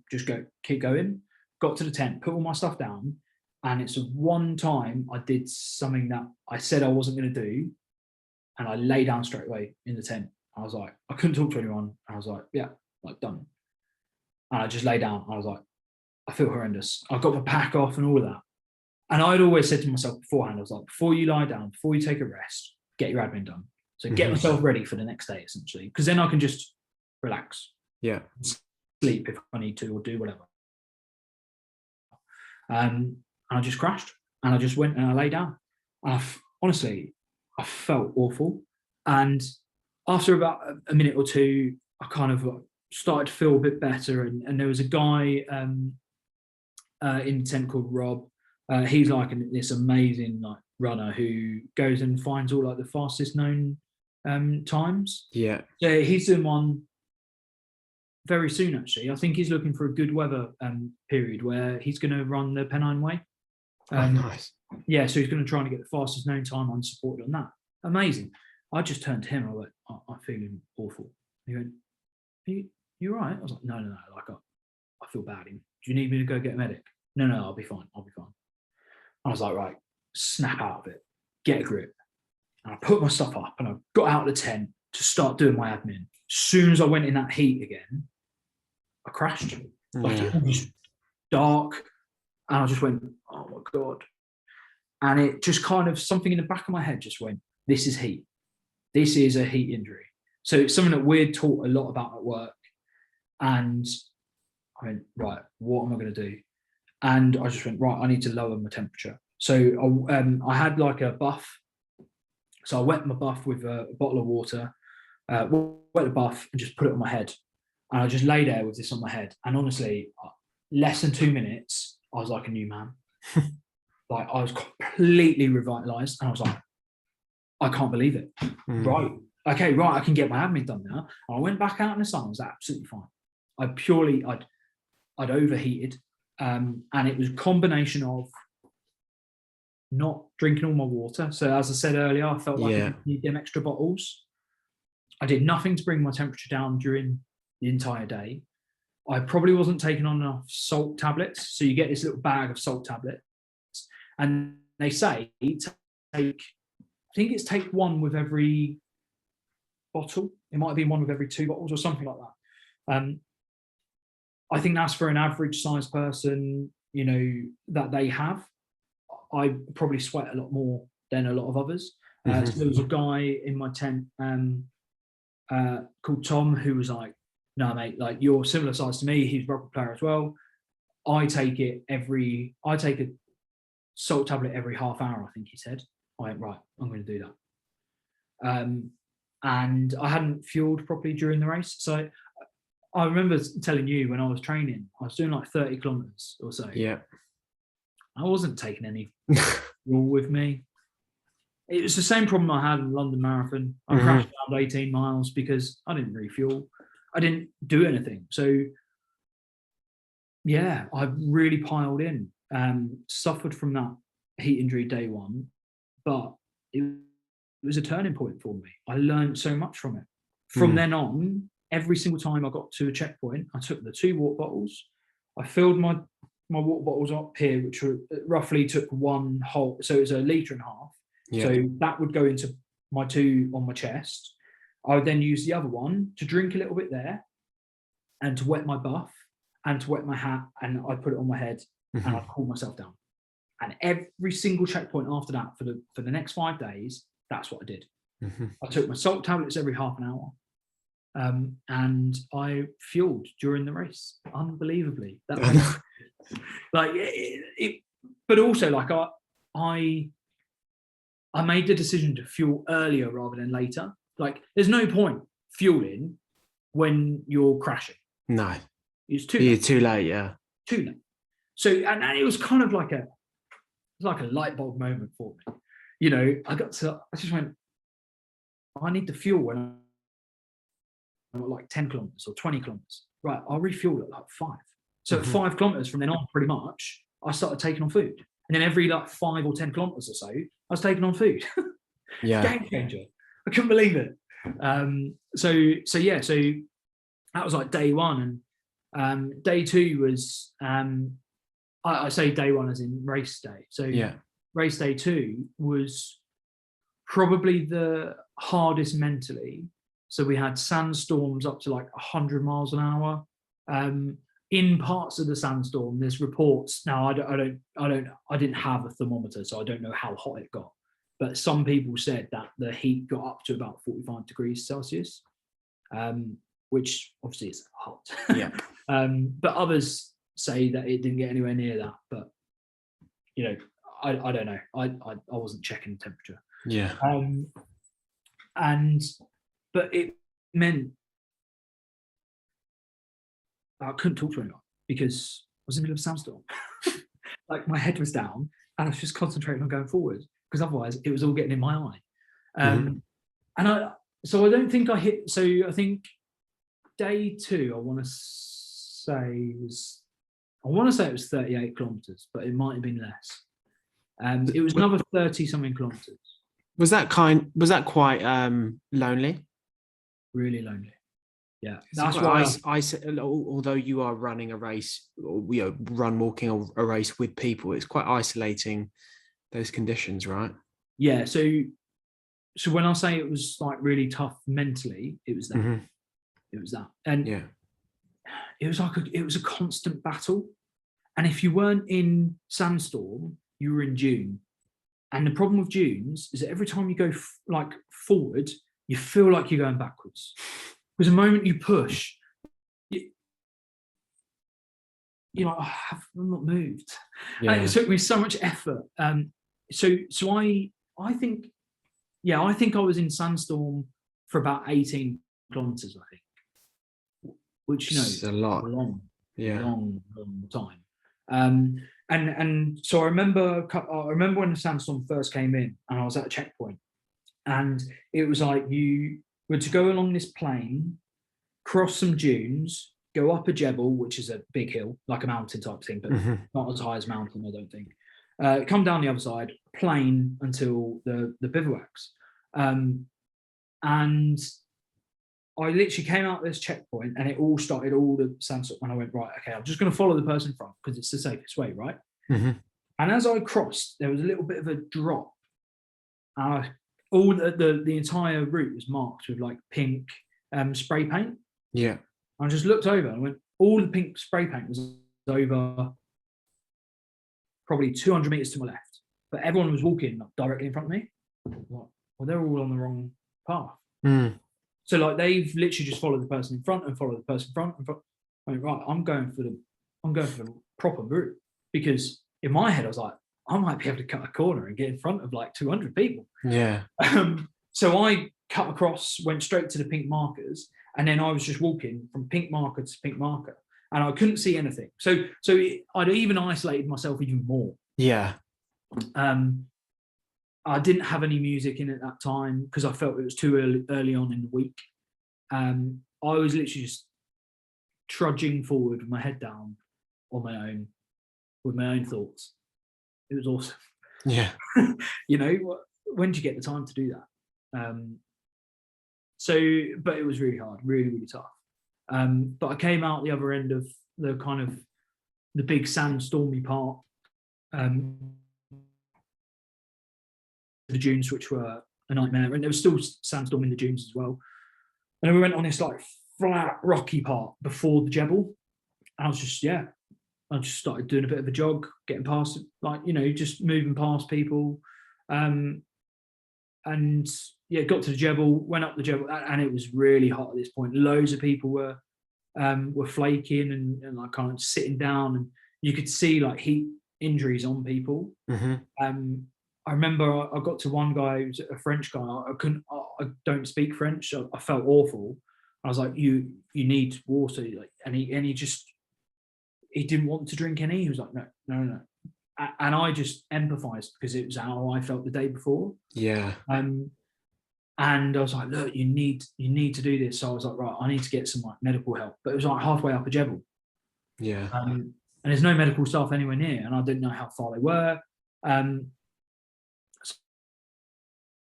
Speaker 2: going. Got to the tent, put all my stuff down, and it's one time I did something that I said I wasn't going to do, and I lay down straight away in the tent. I was like, I couldn't talk to anyone. I was like, yeah, like done. And I just lay down. I was like, I feel horrendous. I got the pack off and all of that. And I'd always said to myself beforehand, I was like, before you lie down, before you take a rest, get your admin done. So get myself ready for the next day, essentially, because then I can just relax.
Speaker 1: Yeah.
Speaker 2: sleep if I need to, or do whatever. And I just crashed, and I just went and I lay down. Honestly, I felt awful. And after about a minute or two, I kind of started to feel a bit better. And there was a guy in the tent called Rob. He's like this amazing like runner who goes and finds all like the fastest known times.
Speaker 1: Yeah.
Speaker 2: So he's doing one very soon, actually. I think he's looking for a good weather period where he's going to run the Pennine Way.
Speaker 1: Nice.
Speaker 2: Yeah, so he's going to try and get the fastest known time unsupported on that. Amazing. I just turned to him. I went, I'm feeling awful. He went, you all right? I was like, no. Like, I feel bad. Do you need me to go get a medic? No, I'll be fine. I was like, right, snap out of it, get a grip. And I put my stuff up and I got out of the tent to start doing my admin. As soon as I went in that heat again, I crashed. Like, it was dark. And I just went, oh my God. And it just kind of, something in the back of my head just went, this is heat. This is a heat injury. So it's something that we're taught a lot about at work. And I went, right, what am I going to do? And I just went, right, I need to lower my temperature. So I had like a buff. So I wet my buff with a bottle of water, wet the buff and just put it on my head. And I just lay there with this on my head. And honestly, less than 2 minutes, I was like a new man. Like, I was completely revitalized. And I was like, I can't believe it. Right. Okay, right. I can get my admin done now. And I went back out in the sun. I was absolutely fine. I'd overheated. And it was a combination of not drinking all my water. So as I said earlier, I felt like I didn't need them extra bottles. I did nothing to bring my temperature down during the entire day. I probably wasn't taking on enough salt tablets. So you get this little bag of salt tablets. And they say take one with every bottle. It might have been one with every 2 bottles or something like that. I think that's for an average sized person, that they have. I probably sweat a lot more than a lot of others. So there was a guy in my tent called Tom who was like, no, mate, like, you're similar size to me. He's a rugby player as well. I take a salt tablet every half hour, I think he said. I went, right, I'm going to do that. And I hadn't fueled properly during the race. So I remember telling you when I was training, I was doing like 30 kilometers or so.
Speaker 1: Yeah.
Speaker 2: I wasn't taking any fuel with me. It was the same problem I had in the London Marathon. I crashed around 18 miles because I didn't refuel. I didn't do anything. So yeah, I really piled in. Suffered from that heat injury day one, but it was a turning point for me. I learned so much from it. From then on, every single time I got to a checkpoint, I took the 2 water bottles. I filled my water bottles up here, which roughly took one whole, so it was 1.5 liters. Yeah. So that would go into my 2 on my chest. I would then use the other one to drink a little bit there and to wet my buff and to wet my hat, and I'd put it on my head and I'd cool myself down. And every single checkpoint after that for the next 5 days, that's what I did. I took my salt tablets every half an hour. And I fueled during the race, unbelievably. That was, like it, but also like I made the decision to fuel earlier rather than later. Like, there's no point fueling when you're crashing.
Speaker 1: No,
Speaker 2: it's too late.
Speaker 1: Too late. Yeah,
Speaker 2: too late. So and it was kind of like a light bulb moment for me. I just went, I need to fuel when I'm at like 10 kilometers or 20 kilometers. Right, I'll refuel at like 5. So at 5 kilometers from then on, pretty much, I started taking on food. And then every like 5 or 10 kilometers or so, I was taking on food.
Speaker 1: Yeah.
Speaker 2: Game changer. I couldn't believe it. So that was like day one. And day 2 was, I say day 1 as in race day. So race day 2 was probably the hardest mentally. So we had sandstorms up to like 100 miles an hour. In parts of the sandstorm, there's reports. Now I didn't have a thermometer, so I don't know how hot it got. But some people said that the heat got up to about 45 degrees Celsius, which obviously is hot.
Speaker 1: Yeah.
Speaker 2: But others say that it didn't get anywhere near that. But I don't know. I wasn't checking the temperature.
Speaker 1: Yeah.
Speaker 2: But it meant I couldn't talk to anyone because I was in the middle of a sandstorm. Like my head was down and I was just concentrating on going forward because otherwise it was all getting in my eye. And I don't think I hit. So I think day 2, I want to say it was 38 kilometers, but it might have been less. It was another 30 something kilometers.
Speaker 1: Was that quite lonely?
Speaker 2: Really lonely. Yeah,
Speaker 1: that's why I said, although you are running a race, or walking a race with people, it's quite isolating, those conditions, right?
Speaker 2: Yeah. So when I say it was like really tough mentally, it was that. It was that, and
Speaker 1: yeah,
Speaker 2: it was a constant battle. And if you weren't in sandstorm, you were in dune. And the problem with dunes is that every time you go forward, you feel like you're going backwards. Because the moment you push, you're like, I'm not moved. Yeah. And it took me so much effort. So I think I was in sandstorm for about 18 kilometers, I think, which
Speaker 1: is a lot.
Speaker 2: long time. And so I remember when the sandstorm first came in, and I was at a checkpoint, and it was like you were to go along this plain, cross some dunes, go up a jebel, which is a big hill, like a mountain type thing, but not as high as mountain, I don't think. Come down the other side, plain until the bivouacs. And I literally came out this checkpoint and it all started, all the sandstorm, and I went, right, okay, I'm just going to follow the person in front because it's the safest way, right? And as I crossed, there was a little bit of a drop. All the entire route was marked with like pink spray paint.
Speaker 1: Yeah.
Speaker 2: I just looked over and went, all the pink spray paint was over probably 200 meters to my left, but everyone was walking directly in front of me. Well, they're all on the wrong path. So like they've literally just followed the person in front and followed the person in front and front. I went, right, I'm going for the proper route, because in my head I was like, I might be able to cut a corner and get in front of like 200 people.
Speaker 1: Yeah.
Speaker 2: So I cut across, went straight to the pink markers, and then I was just walking from pink marker to pink marker, and I couldn't see anything. So I'd even isolated myself even more.
Speaker 1: Yeah.
Speaker 2: I didn't have any music in at that time because I felt it was too early on in the week. I was literally just trudging forward with my head down on my own, with my own thoughts. It was awesome.
Speaker 1: Yeah.
Speaker 2: When do you get the time to do that? But it was really hard, really, really tough. But I came out the other end of the kind of the big sandstormy part, the dunes, which were a nightmare, and there was still sandstorm in the dunes as well. And then we went on this like flat, rocky part before the jebel. And I just started doing a bit of a jog, getting past, just moving past people. And got to the jebel, went up the jebel, and it was really hot at this point. Loads of people were flaking and like kind of sitting down, and you could see like heat injuries on people. I remember I got to one guy who's a French guy. I don't speak French. So I felt awful. I was like, you need water. Like, and he didn't want to drink any. He was like, no. And I just empathized because it was how I felt the day before. Yeah. And I was like, look, you need to do this. So I was like, right, I need to get some like medical help. But it was like halfway up a jebel. Yeah. And there's no medical staff anywhere near, and I didn't know how far they were.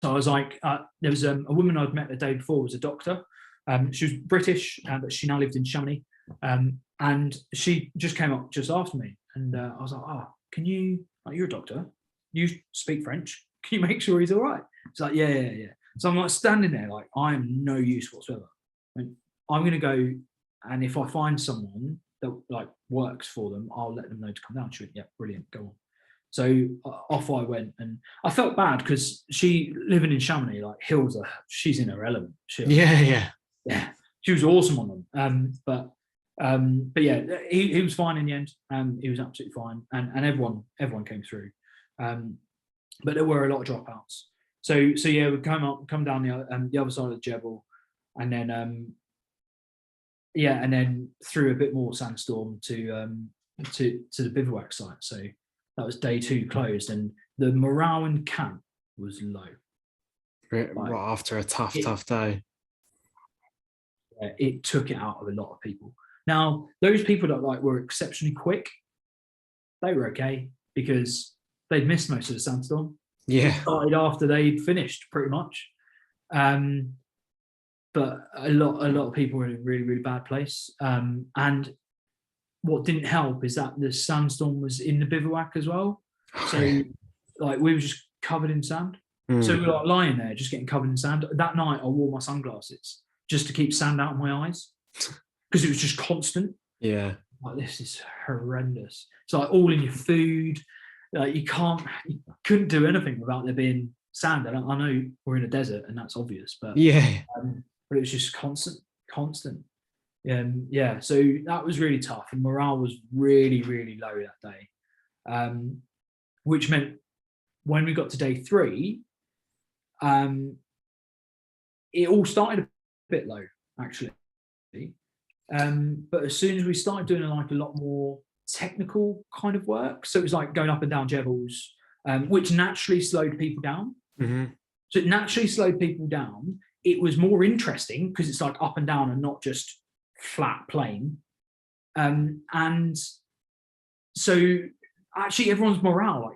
Speaker 2: So I was like, there was a woman I'd met the day before, was a doctor. She was British, but she now lived in Chamonix. And she just came up just after me. And I was like, can you, you're a doctor, you speak French, can you make sure he's all right? She's like, yeah. So I'm like standing there, like, I am no use whatsoever. I'm going to go, and if I find someone that like works for them, I'll let them know to come down. She went, yeah, brilliant, go on. So off I went, and I felt bad because she, living in Chamonix, like hills, she's in her element. Yeah. She was awesome on them. But But yeah, he was fine in the end. He was absolutely fine, and everyone came through. But there were a lot of dropouts. So yeah, we come down the other side of the Jebel, and then and then through a bit more sandstorm to the bivouac site. So that was day 2 closed, and the morale in camp was low.
Speaker 1: Right after a tough day.
Speaker 2: It took it out of a lot of people. Now, those people that were exceptionally quick, they were okay because they'd missed most of the sandstorm.
Speaker 1: Yeah.
Speaker 2: It started after they'd finished, pretty much. But a lot of people were in a really, really bad place. And what didn't help is that the sandstorm was in the bivouac as well. So we were just covered in sand. So we were lying there just getting covered in sand. That night I wore my sunglasses just to keep sand out of my eyes because it was just constant.
Speaker 1: Yeah.
Speaker 2: This is horrendous. It's all in your food. You couldn't do anything without there being sand. I know we're in a desert and that's obvious, but but it was just constant. So that was really tough, and morale was really, really low that day, which meant when we got to day 3, it all started a bit low, actually. But as soon as we started doing a lot more technical kind of work, so it was going up and down Jebels, which naturally slowed people down. So it naturally slowed people down. It was more interesting because it's up and down and not just flat plain. And so actually everyone's morale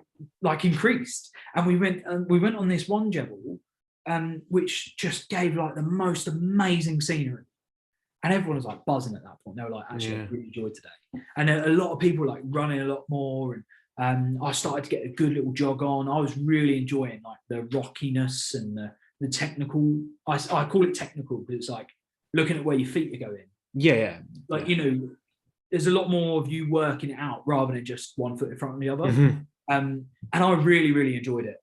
Speaker 2: increased, and we went on this one Jebel, which just gave the most amazing scenery, and everyone was buzzing at that point. They were actually, I really enjoyed today, and a lot of people running a lot more, and I started to get a good little jog on. I was really enjoying the rockiness and the technical. I call it technical because it's looking at where your feet are going. There's a lot more of you working it out rather than just one foot in front of the other. And I really, really enjoyed it.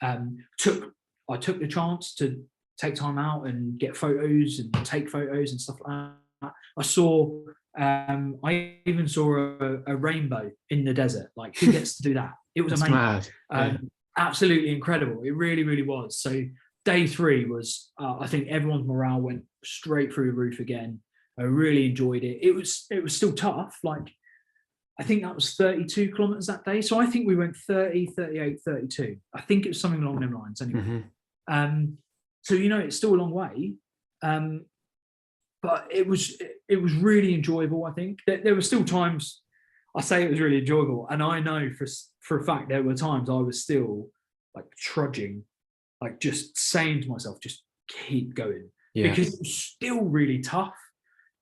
Speaker 2: I took the chance to take time out and get photos and take photos and stuff like that. I even saw a rainbow in the desert. Who gets to do that? It was amazing. Mad. Absolutely incredible. It really, really was. So day 3 was, I think everyone's morale went straight through the roof again. I really enjoyed it. It was still tough. I think that was 32 kilometers that day. So I think we went 30, 38, 32. I think it was something along them lines anyway. So, it's still a long way. But it was really enjoyable, I think. There were still times I say it was really enjoyable. And I know for a fact there were times I was still trudging, just saying to myself, just keep going. Because it was still really tough.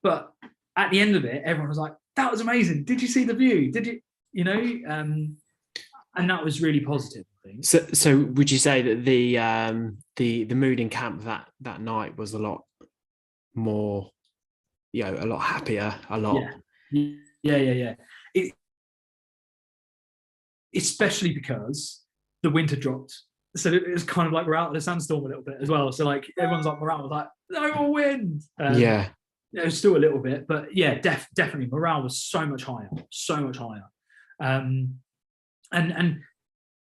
Speaker 2: But at the end of it, everyone was like, that was amazing. Did you see the view? Did you, and that was really positive, I think.
Speaker 1: So would you say that the mood in camp that night was a lot more, a lot happier, a lot.
Speaker 2: Yeah. Especially because the wind had dropped. So it was kind of we're out of the sandstorm a little bit as well. So everyone's morale was no more wind. It was still a little bit, but definitely morale was so much higher. And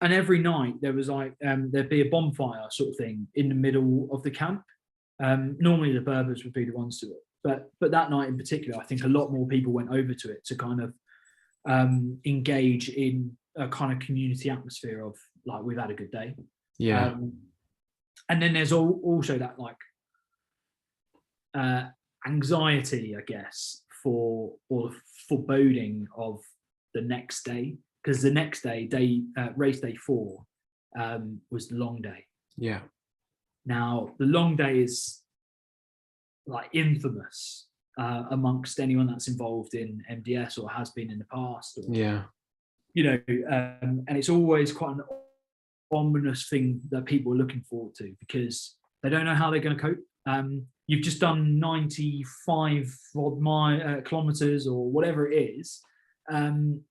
Speaker 2: every night there was there'd be a bonfire sort of thing in the middle of the camp. Normally the Berbers would be the ones to it, but that night in particular, I think a lot more people went over to it to kind of engage in a kind of community atmosphere of we've had a good day. And then there's also that anxiety, I guess, or the foreboding of the next day, because the next day, race day 4, was the long day. Now the long day is infamous amongst anyone that's involved in MDS or has been in the past. And it's always quite an ominous thing that people are looking forward to because they don't know how they're going to cope. You've just done 95 odd kilometers or whatever it is, and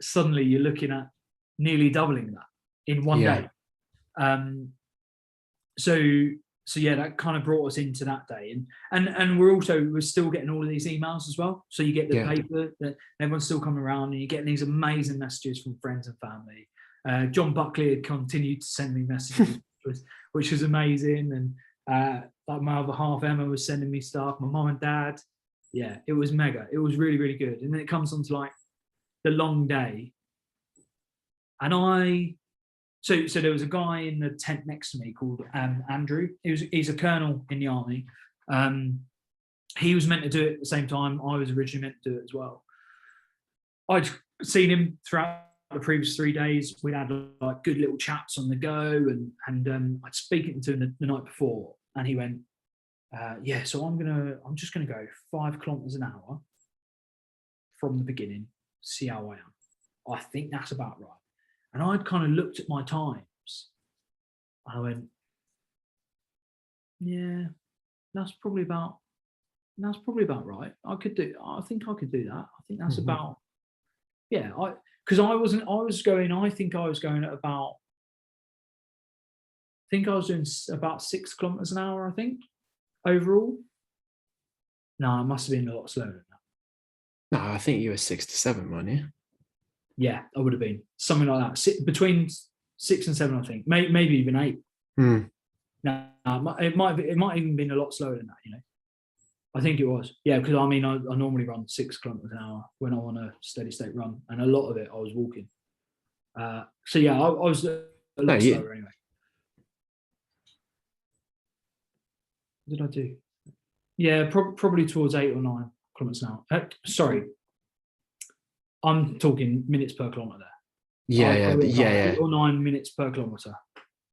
Speaker 2: suddenly you're looking at nearly doubling that in one day. So so yeah, that kind of brought us into that day, and we're still getting all of these emails as well. So you get the paper that everyone's still coming around, and you're getting these amazing messages from friends and family. John Buckley had continued to send me messages, which was amazing, and like my other half Emma was sending me stuff. My mum and dad, yeah, it was mega. It was really, really good. And then it comes on to like the long day, and So there was a guy in the tent next to me called Andrew. He's a colonel in the army. He was meant to do it at the same time. I was originally meant to do it as well. I'd seen him throughout the previous 3 days. We'd had like good little chats on the go, and I'd spoken to him the night before, and he went, "Yeah, so I'm just gonna go 5 kilometers an hour from the beginning, see how I am. I think that's about right." And I'd kind of looked at my times, and I went, "Yeah, that's probably about right. I think I could do that. I think that's about, yeah." Because I was going at about, I think I was doing about 6 kilometers an hour, I think, overall. No, it must have been a lot slower than that.
Speaker 1: No, I think you were 6 to 7, weren't you?
Speaker 2: Yeah, I would have been something like that. Between 6 and 7, I think. Maybe even 8. No, it might even been a lot slower than that. You know, I think it was. Yeah, because I mean, I normally run 6 kilometers an hour when I'm on a steady state run, and a lot of it I was walking. So yeah, I was a lot slower anyway. What did I do? Yeah, probably towards 8 or 9 kilometers an hour. Sorry. I'm talking minutes per kilometre there. Yeah. 8 or 9 minutes per kilometre,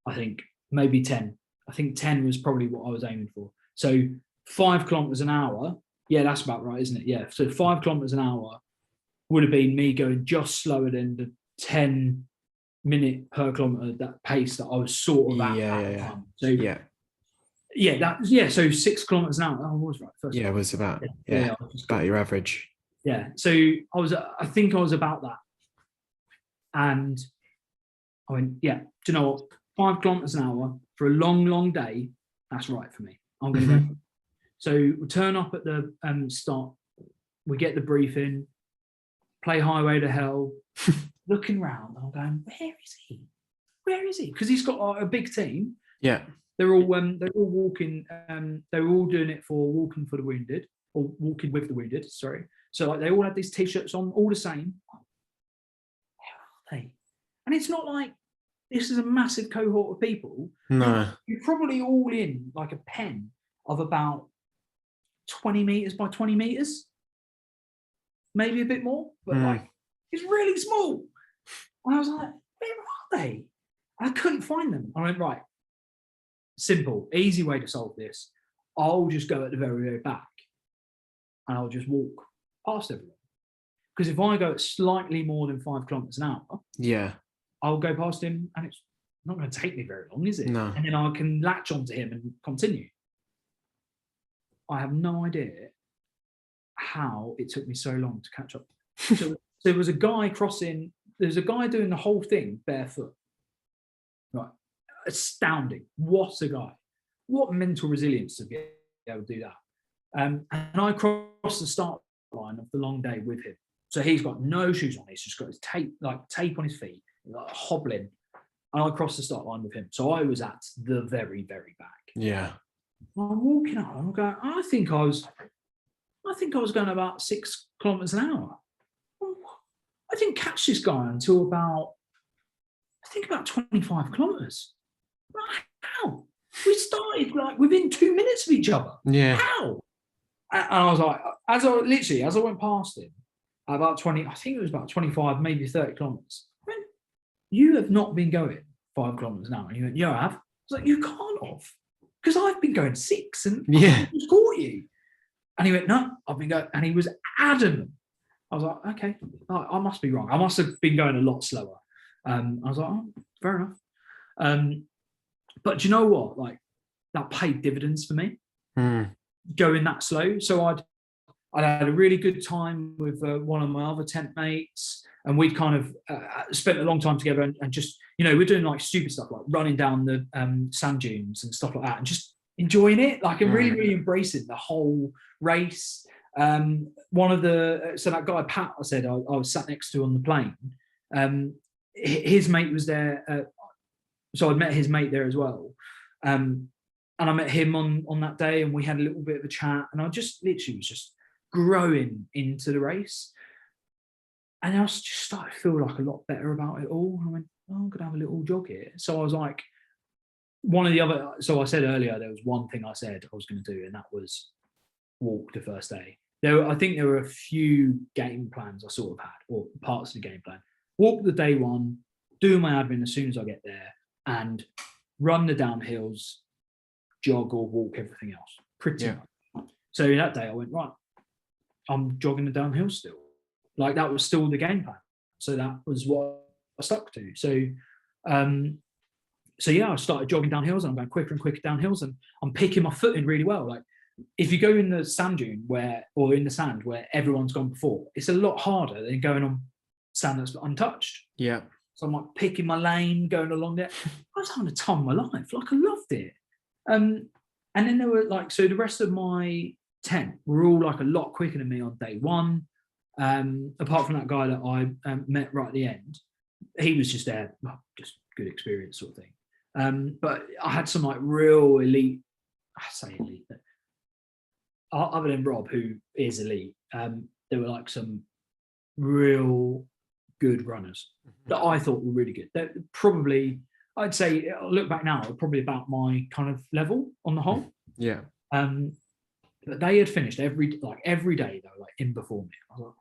Speaker 2: I think. Maybe 10. I think 10 was probably what I was aiming for. So 5 kilometres an hour, yeah, that's about right, isn't it? Yeah. So 5 kilometres an hour would have been me going just slower than the 10 minute per kilometre, that pace that I was sort of at the time. So so 6 kilometres an hour. I was right.
Speaker 1: It was about about your average.
Speaker 2: Yeah, so I think I was about that, and I went, yeah, do you know what? 5 kilometers an hour for a long, long day, that's right for me. I'm going to go. So we turn up at the start, we get the briefing, play Highway to Hell, looking around, and I'm going, where is he? Where is he? Because he's got a big team.
Speaker 1: Yeah,
Speaker 2: they're all walking. They were all doing it for Walking for the Wounded, or Walking with the Wounded. Sorry. So like they all had these t-shirts on, all the same. Where are they? And it's not like this is a massive cohort of people.
Speaker 1: No.
Speaker 2: You're probably all in like a pen of about 20 meters by 20 meters. Maybe a bit more, but like it's really small. And I was like, where are they? And I couldn't find them. I went, right, simple, easy way to solve this. I'll just go at the very, very back, and I'll just walk past everyone. Because if I go at slightly more than 5 kilometers an hour, I'll go past him, and it's not going to take me very long, is it?
Speaker 1: No.
Speaker 2: And then I can latch onto him and continue. I have no idea how it took me so long to catch up. So there was a guy crossing. There's a guy doing the whole thing barefoot. Right, astounding! What a guy! What mental resilience to be able to do that. And I crossed the start line of the long day with him. So he's got no shoes on. He's just got his tape on his feet, like hobbling. And I crossed the start line with him. So I was at the very, very back.
Speaker 1: Yeah.
Speaker 2: I'm walking up. I'm going. I think I was going about 6 kilometers an hour. I didn't catch this guy until about 25 kilometers. How? We started like within 2 minutes of each other.
Speaker 1: Yeah.
Speaker 2: How? And I was like, as I went past him, about 20, I think it was about 25, maybe 30 kilometers. I went, you have not been going 5 kilometers an hour. And he went, yeah, I have. I was like, you can't have. Because I've been going 6 and I just caught you. And he went, no, I've been going. And he was adamant. I was like, okay, I must be wrong. I must have been going a lot slower. I was like, oh, fair enough. But do you know what? Like, that paid dividends for me. Going that slow. So I'd had a really good time with one of my other tent mates, and we'd kind of spent a long time together, and just, you know, we're doing like stupid stuff like running down the sand dunes and stuff like that, and just enjoying it. Like I'm really embracing the whole race. So that guy Pat, I said I was sat next to on the plane. His mate was there, so I'd met his mate there as well. And I met him on that day, and we had a little bit of a chat. And I just literally was just growing into the race, and I was just started to feel like a lot better about it all. And I went, oh, I'm gonna have a little jog here. So I was like, so I said earlier there was one thing I said I was going to do, and that was walk the first day. I think there were a few game plans I sort of had, or parts of the game plan. Walk the day one, do my admin as soon as I get there, and run the downhills, jog or walk everything else. Pretty much. So that day I went, right, I'm jogging the downhill still. Like that was still the game plan. So that was what I stuck to. So I started jogging down hills, and I'm going quicker and quicker down hills, and I'm picking my footing really well. Like if you go in the sand dune or in the sand where everyone's gone before, it's a lot harder than going on sand that's untouched.
Speaker 1: Yeah.
Speaker 2: So I'm like picking my lane, going along there. I was having a time of my life. Like I loved it. And then there were so the rest of my 10 were all like a lot quicker than me on day one. Apart from that guy that I met right at the end, he was just there, just good experience sort of thing. But I had some like real elite, I say elite, other than Rob, who is elite, there were like some real good runners that I thought were really good. They're probably, I'd say, I'll look back now, probably about my kind of level on the whole.
Speaker 1: Yeah.
Speaker 2: But they had finished every day, they were like in before me. I was like,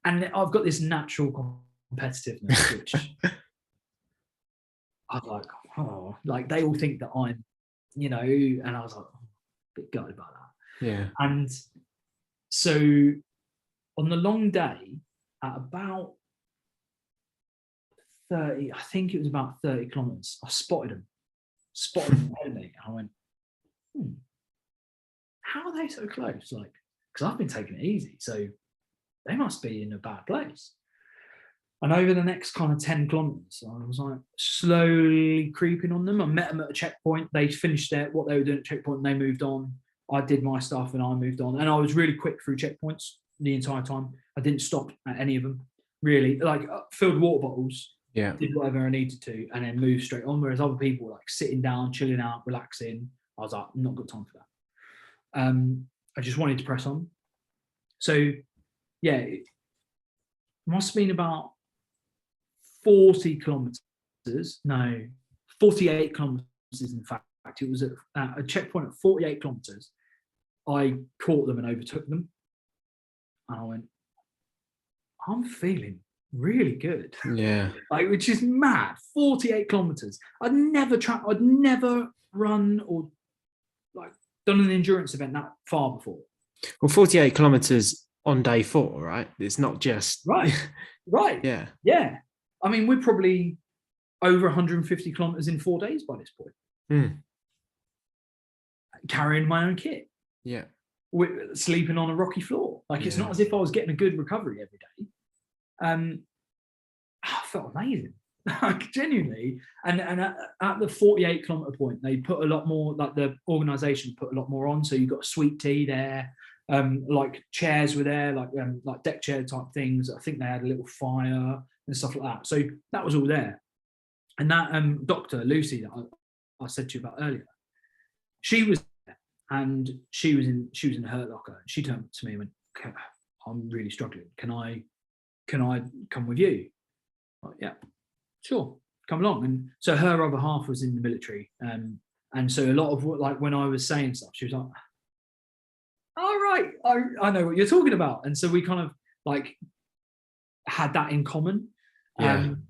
Speaker 2: and I've got this natural competitiveness, which I was like, oh, like they all think that I'm, and I was like, oh, a bit gutted about that.
Speaker 1: Yeah.
Speaker 2: And so on the long day, at about 30, I think it was about 30 kilometers, I spotted them ahead of me. And I went, how are they so close? Like, because I've been taking it easy. So they must be in a bad place. And over the next kind of 10 kilometers, I was like slowly creeping on them. I met them at a checkpoint. They finished what they were doing at checkpoint, and they moved on. I did my stuff and I moved on. And I was really quick through checkpoints the entire time. I didn't stop at any of them, really. Like filled water bottles, did whatever I needed to, and then moved straight on. Whereas other people like sitting down, chilling out, relaxing. I was like, not got time for that. I just wanted to press on. So yeah, it must have been about 48 kilometers, in fact. It was at a checkpoint at 48 kilometers. I caught them and overtook them. And I went, I'm feeling really good.
Speaker 1: Yeah.
Speaker 2: Which is mad. 48 kilometers. I'd never run or done an endurance event that far before.
Speaker 1: Well, 48 kilometers on day 4, right? It's not just
Speaker 2: right. Yeah. I mean, we're probably over 150 kilometers in 4 days by this point. Carrying my own kit.
Speaker 1: Yeah.
Speaker 2: Sleeping on a rocky floor. It's not as if I was getting a good recovery every day. I felt amazing. Genuinely. And at the 48 kilometer point, they put a lot more, the organization put a lot more on. So you got sweet tea there, chairs were there, like deck chair type things. I think they had a little fire and stuff like that. So that was all there. And that Dr. Lucy that I said to you about earlier, she was there, and she was in the hurt locker. And she turned to me and went, okay, I'm really struggling. Can I come with you? Like, yeah, sure, come along. And so her other half was in the military, and so a lot of when I was saying stuff, she was like, all right, I know what you're talking about. And so we kind of had that in common. And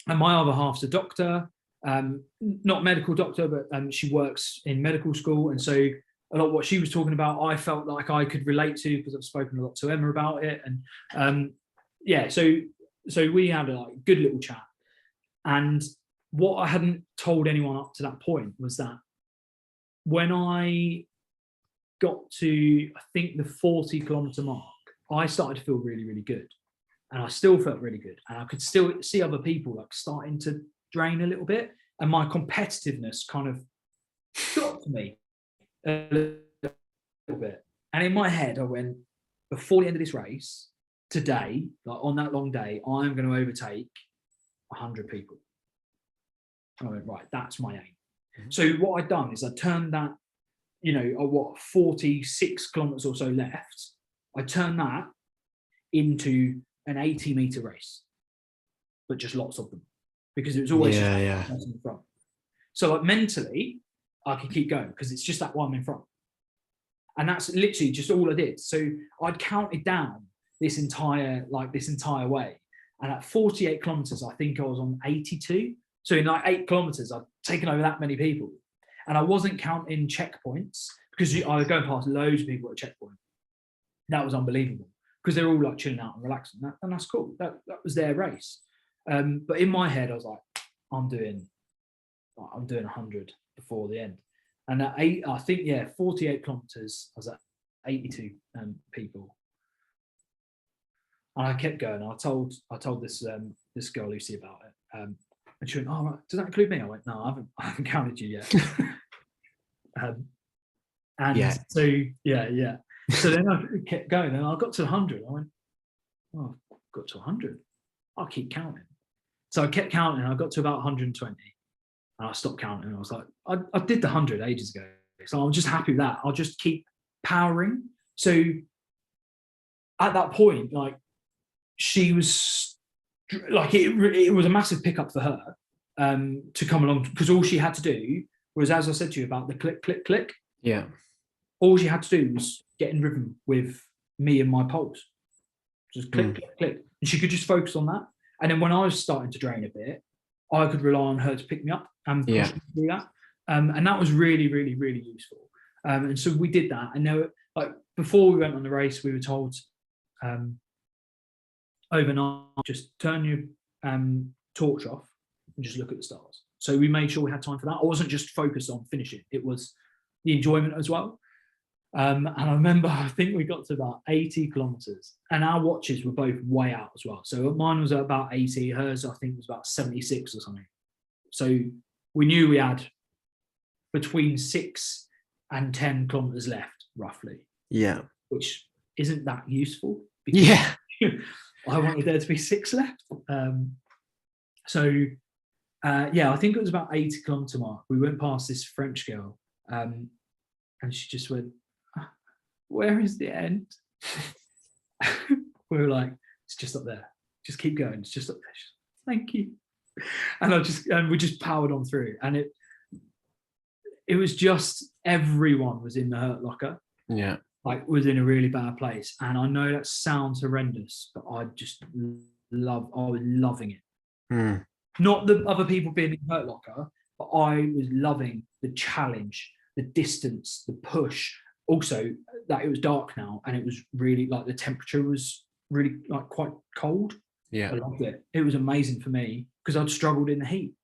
Speaker 2: my other half's a doctor, not medical doctor, but she works in medical school. And so a lot of what she was talking about, I felt like I could relate to, because I've spoken a lot to Emma about it. And so we had a good little chat. And what I hadn't told anyone up to that point was that when I got to, I think, the 40 kilometer mark, I started to feel really, really good. And I still felt really good. And I could still see other people starting to drain a little bit. And my competitiveness kind of got to me a little bit. And in my head, I went, before the end of this race, today, like on that long day, I'm going to overtake 100 people. And I went, right, that's my aim. So what I'd done is I turned that, 46 kilometers or so left. I turned that into an 80-meter race, but just lots of them, because it was always just in front. So like mentally, I could keep going because it's just that one in front. And that's literally just all I did. So I'd counted down this entire way. And at 48 kilometers, I think I was on 82. So in like 8 kilometers, I'd taken over that many people. And I wasn't counting checkpoints, because I was going past loads of people at a checkpoint. That was unbelievable, because they're all like chilling out and relaxing. And that's cool. That was their race. But in my head, I was like, I'm doing 100 before the end. And at 48 kilometers, I was at 82 people. And I kept going. I told this girl Lucy about it, and she went, "Oh, right. Does that include me?" I went, "No, I haven't counted you yet." So then I kept going, and I got to 100. I went, "Oh, I've got to 100. I'll keep counting." So I kept counting. And I got to about 120, and I stopped counting. And I was like, I did the 100 ages ago, so I'm just happy with that. I'll just keep powering. So at that point, like, she was like, it was a massive pickup for her to come along, because all she had to do was, as I said to you about the click, click, click.
Speaker 1: Yeah.
Speaker 2: All she had to do was get in rhythm with me and my pulse. Just click, click, click. And she could just focus on that. And then when I was starting to drain a bit, I could rely on her to pick me up and push me through that. And that was really, really, really useful. And so we did that. And there, like, before we went on the race, we were told overnight, just turn your torch off and just look at the stars. So we made sure we had time for that. I wasn't just focused on finishing. It was the enjoyment as well. And I remember, I think we got to about 80 kilometers, and our watches were both way out as well. So mine was at about 80, hers, I think, was about 76 or something. So we knew we had between 6 and 10 kilometers left, roughly.
Speaker 1: Yeah.
Speaker 2: Which isn't that useful, because I wanted there to be 6 left. I think it was about 80 kilometer mark. We went past this French girl, and she just went, "Where is the end?" We were like, "It's just up there. Just keep going. It's just up there." "Thank you." And we just powered on through. And it was just, everyone was in the hurt locker.
Speaker 1: Yeah.
Speaker 2: Like, was in a really bad place. And I know that sounds horrendous, but I was loving it. Not the other people being in the hurt locker, but I was loving the challenge, the distance, the push. Also, that it was dark now, and it was really, like, the temperature was really, like, quite cold.
Speaker 1: Yeah.
Speaker 2: I loved it. It was amazing for me, because I'd struggled in the heat.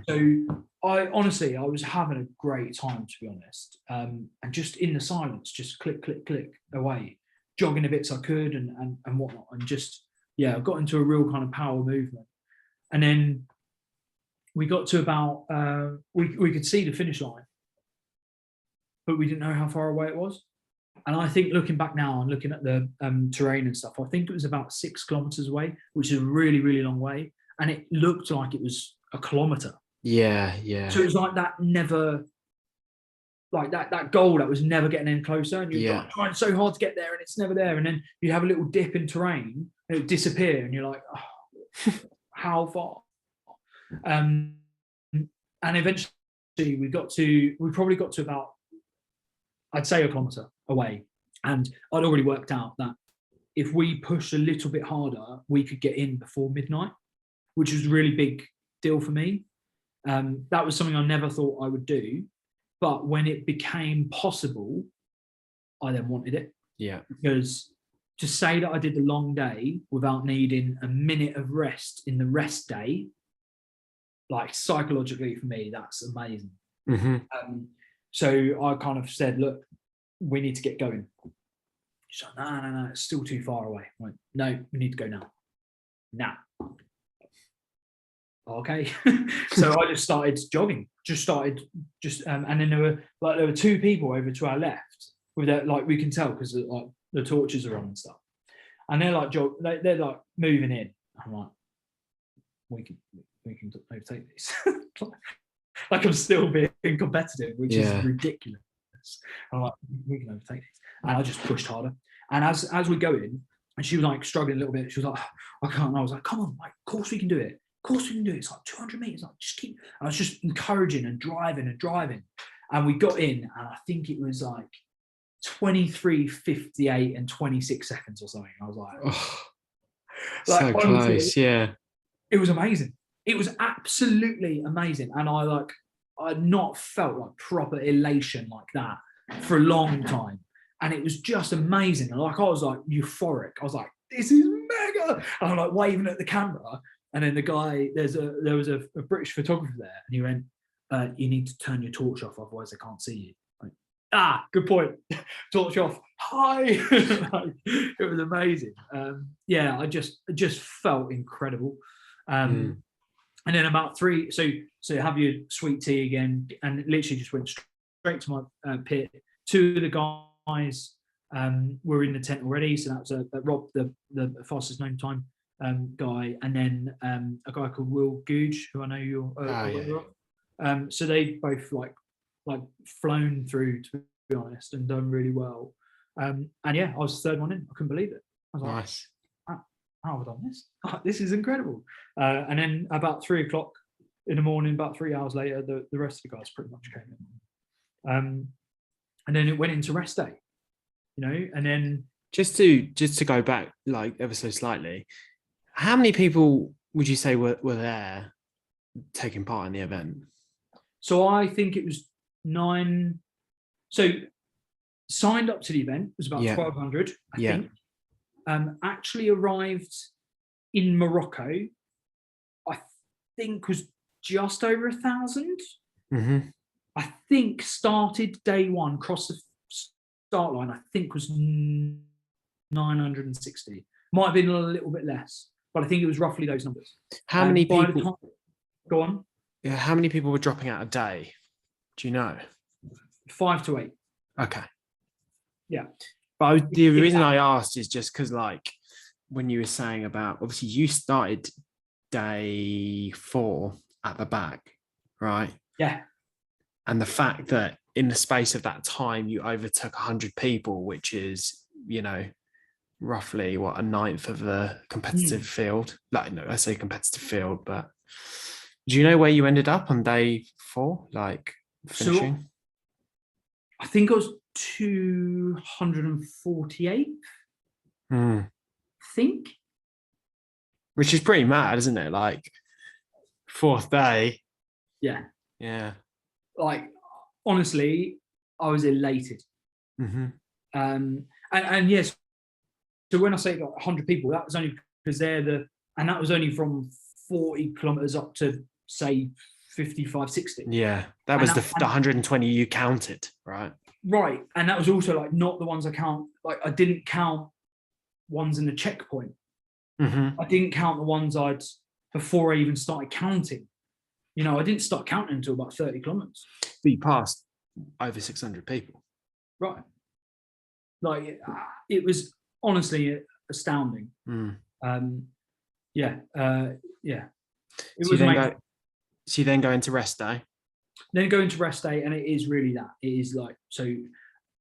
Speaker 2: So I was having a great time, to be honest. And just in the silence, just click, click, click away, jogging the bits I could and whatnot. And just, I got into a real kind of power movement. And then we got to about, we could see the finish line, but we didn't know how far away it was. And I think, looking back now and looking at the terrain and stuff, I think it was about 6 kilometers away, which is a really, really long way. And it looked like it was a kilometer.
Speaker 1: Yeah.
Speaker 2: So it was like that never, like that goal that was never getting any closer. And you're trying so hard to get there, and it's never there. And then you have a little dip in terrain, and it would disappear. And you're like, oh, how far? And eventually we probably got to about, I'd say, a kilometer away. And I'd already worked out that if we pushed a little bit harder, we could get in before midnight, which was a really big deal for me. That was something I never thought I would do. But when it became possible, I then wanted it.
Speaker 1: Yeah.
Speaker 2: Because to say that I did the long day without needing a minute of rest in the rest day, like, psychologically for me, that's amazing. So I kind of said, look, we need to get going. She's like, no, it's still too far away. I went, no, we need to go now. okay. So I just started jogging, and then there were 2 people over to our left with that, like we can tell because like the torches are on and stuff, and they're like they're like moving in. I'm like, we can overtake these. Like I'm still being competitive, which is ridiculous. I'm like, we can overtake these, and I just pushed harder. And as we go in, and she was like struggling a little bit. She was like, I can't. And I was like, come on, like, of course we can do it. Of course we can do it. It's like 200 meters. Like, just keep. And I was just encouraging and driving. And we got in, and I think it was like 23:58 and 26 seconds or something. I was like,
Speaker 1: so close. Yeah.
Speaker 2: It was amazing. It was absolutely amazing. And I'd not felt like proper elation like that for a long time. And it was just amazing. And like, I was like euphoric. I was like, this is mega. And I'm like waving at the camera. And then the guy, there was a British photographer there, and he went, you need to turn your torch off, otherwise they can't see you. Like, good point. Torch off. Hi. Like, it was amazing. Yeah, I just felt incredible. And then about 3, so have your sweet tea again, and literally just went straight to my pit. 2 of the guys were in the tent already, so that was Rob, the fastest known time guy, and then a guy called Will Googe, who I know you're aware of. So they both like flown through, to be honest, and done really well. And yeah, I was the 3rd one in. I couldn't believe it. I was
Speaker 1: nice.
Speaker 2: Like, how have I done this? This is incredible. And then about 3 o'clock in the morning, about 3 hours later, the rest of the guys pretty much came in. And then it went into rest day, and then
Speaker 1: just to go back like ever so slightly, how many people would you say were there taking part in the event?
Speaker 2: So I think it was 9. So signed up to the event was about 1,200, I think. Actually arrived in Morocco, I think was just over 1,000. I think started day 1, crossed the start line, I think was 960. Might have been a little bit less, but I think it was roughly those numbers.
Speaker 1: How many people?
Speaker 2: Go on.
Speaker 1: Yeah, how many people were dropping out a day? Do you know?
Speaker 2: 5 to 8.
Speaker 1: Okay.
Speaker 2: Yeah.
Speaker 1: But the reason I asked is just because, like, when you were saying about, obviously you started day 4 at the back, right?
Speaker 2: Yeah.
Speaker 1: And the fact that in the space of that time you overtook 100 people, which is, roughly a ninth of the competitive field. Like, no, I say competitive field, but do you know where you ended up on day 4? Like finishing?
Speaker 2: So, I think I was 248. I think.
Speaker 1: Which is pretty mad, isn't it? Like 4th day.
Speaker 2: Yeah.
Speaker 1: Yeah.
Speaker 2: Like, honestly, I was elated. And yes, so when I say like 100 people, that was only because and that was only from 40 kilometers up to say 55, 60.
Speaker 1: Yeah, that was the 120 you counted, right?
Speaker 2: Right, and that was also like not the ones I count. Like, I didn't count ones in the checkpoint. I didn't count the ones before I even started counting. I didn't start counting until about 30 kilometers.
Speaker 1: But you passed over 600 people.
Speaker 2: Right. Like, it was honestly astounding. Yeah. It was amazing.
Speaker 1: So you then go into rest day?
Speaker 2: Then go into rest day, and it is really that. It is like, so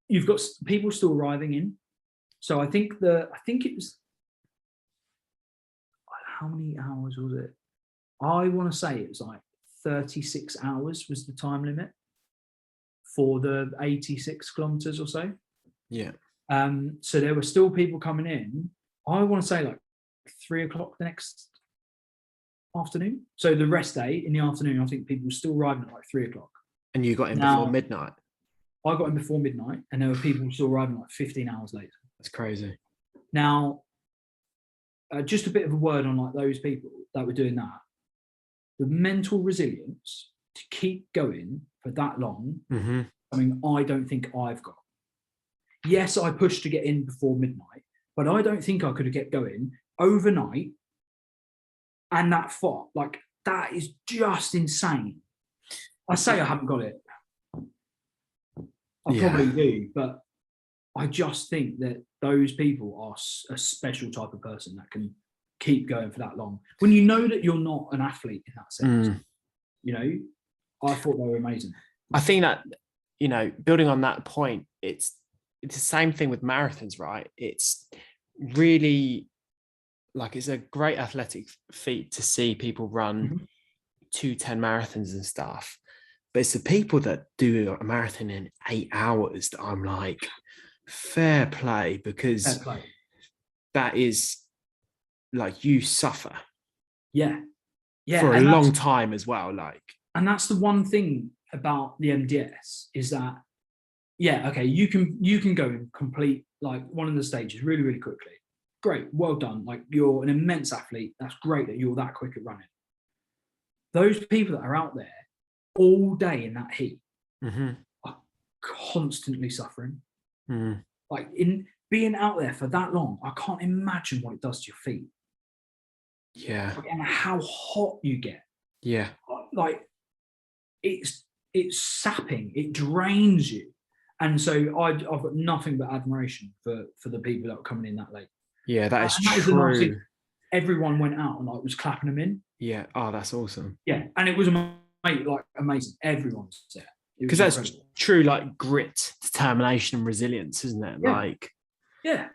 Speaker 2: you've got people still arriving in. So I think it was, how many hours was it? I want to say it was like 36 hours was the time limit for the 86 kilometers or so.
Speaker 1: Yeah.
Speaker 2: So there were still people coming in. I want to say like 3 o'clock the next afternoon. So the rest day in the afternoon, I think people were still arriving at like 3 o'clock.
Speaker 1: And you got in before midnight?
Speaker 2: I got in before midnight, and there were people still arriving like 15 hours later.
Speaker 1: That's crazy.
Speaker 2: Now, just a bit of a word on like those people that were doing that. The mental resilience to keep going for that long, I mean, I don't think I've got. Yes, I pushed to get in before midnight, but I don't think I could have kept going overnight and that far. Like, that is just insane. I say I haven't got it. I probably do, but I just think that those people are a special type of person that can keep going for that long. When you know that you're not an athlete in that sense, you know, I thought they were amazing.
Speaker 1: I think that, you know, building on that point, it's the same thing with marathons, right? It's really like, it's a great athletic feat to see people run 2:10 marathons and stuff. But it's the people that do a marathon in 8 hours that I'm like, fair play, because that is like, you suffer.
Speaker 2: Yeah.
Speaker 1: For a long time as well. Like,
Speaker 2: and that's the one thing about the MDS is that, okay, you can go and complete like one of the stages really, really quickly. Great, well done. Like, you're an immense athlete. That's great that you're that quick at running. Those people that are out there all day in that heat are constantly suffering. Like, in being out there for that long, I can't imagine what it does to your feet.
Speaker 1: Yeah.
Speaker 2: And how hot you get.
Speaker 1: Yeah.
Speaker 2: Like, it's sapping, it drains you. And so I've got nothing but admiration for the people that are coming in that late.
Speaker 1: Yeah, that is true.
Speaker 2: Everyone went out and like was clapping them in.
Speaker 1: Yeah. Oh, that's awesome.
Speaker 2: Yeah. And it was amazing. Everyone's there.
Speaker 1: Because that's incredible. True, like, grit, determination, and resilience, isn't it?
Speaker 2: Yeah.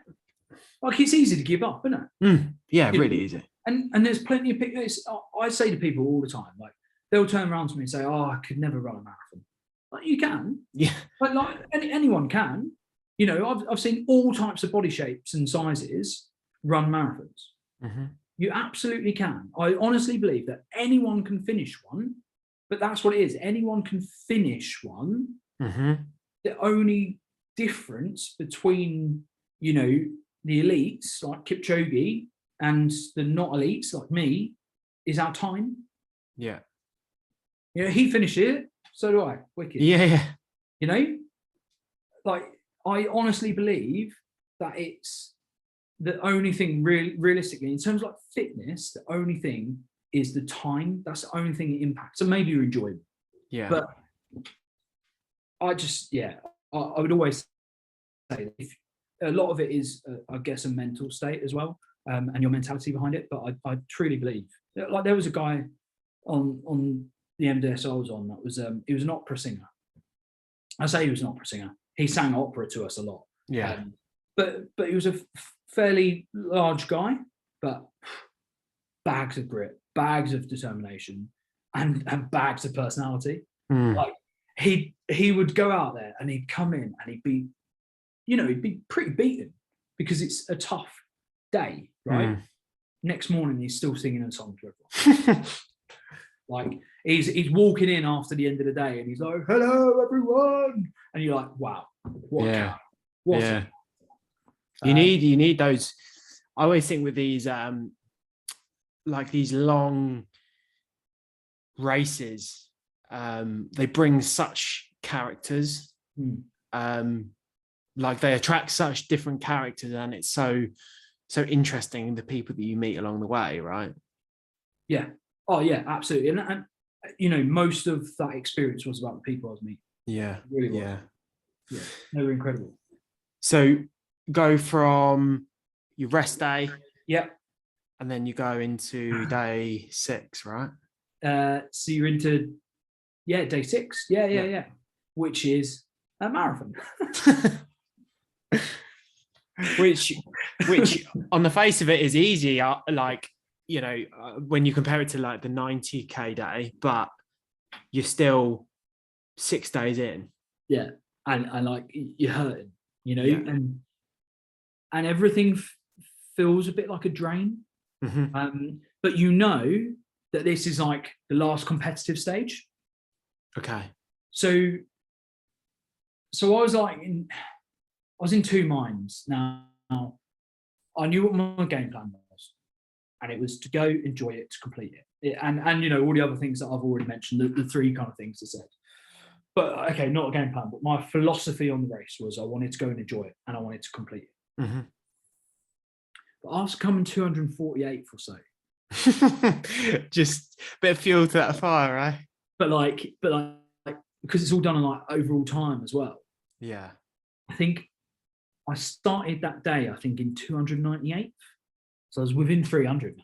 Speaker 2: Like, it's easy to give up, isn't it?
Speaker 1: Yeah, really easy.
Speaker 2: And there's plenty of people. I say to people all the time, like, they'll turn around to me and say, "Oh, I could never run a marathon." Like, you can.
Speaker 1: Yeah.
Speaker 2: But like anyone can. You know, I've seen all types of body shapes and sizes run marathons. You absolutely can. I honestly believe that anyone can finish one, but that's what it is. Anyone can finish one. The only difference between, you know, the elites like Kipchoge and the not elites like me is our time.
Speaker 1: Yeah.
Speaker 2: You know, he finished it, so do I. Wicked.
Speaker 1: Yeah.
Speaker 2: You know, like, I honestly believe that it's the only thing realistically, in terms of like fitness, the only thing is the time. That's the only thing it impacts. So maybe you enjoy it.
Speaker 1: Yeah.
Speaker 2: But I just, I would always say that if a lot of it is, I guess, a mental state as well, and your mentality behind it. But I truly believe, like, there was a guy on the MDS I was on that was, he was an opera singer. I say he was an opera singer. He sang opera to us a lot.
Speaker 1: Yeah.
Speaker 2: But he was a fairly large guy, but bags of grit, bags of determination, and bags of personality. Like, he would go out there and he'd come in and he'd be pretty beaten because it's a tough day, right? Next morning he's still singing a song to everyone. Like, he's walking in after the end of the day and he's like, "Hello everyone," and you're like, wow, what
Speaker 1: you need those. I always think with these like these long races, they bring such characters, like, they attract such different characters, and it's so interesting, the people that you meet along the way, right?
Speaker 2: Yeah. Oh yeah, absolutely. And you know, most of that experience was about the people I was meeting.
Speaker 1: Yeah.
Speaker 2: Really was. Yeah, they were incredible.
Speaker 1: So go from your rest day, and then you go into day 6, right?
Speaker 2: So you're into day 6, which is a marathon.
Speaker 1: which on the face of it is easy, like, you know, when you compare it to like the 90k day, but you're still 6 days in.
Speaker 2: Yeah. And like, you're hurting, you know, and everything feels a bit like a drain. But you know that this is like the last competitive stage.
Speaker 1: Okay.
Speaker 2: So I was like, I was in two minds. Now, I knew what my game plan was, and it was to go, enjoy it, to complete it. And you know, all the other things that I've already mentioned, the 3 kind of things I said. But okay, not a game plan, but my philosophy on the race was I wanted to go and enjoy it, and I wanted to complete it. But after coming 248th or so,
Speaker 1: Just a bit of fuel to that fire, right?
Speaker 2: But because it's all done on like overall time as well.
Speaker 1: Yeah.
Speaker 2: I think I started that day, I think in 298. So I was within 300.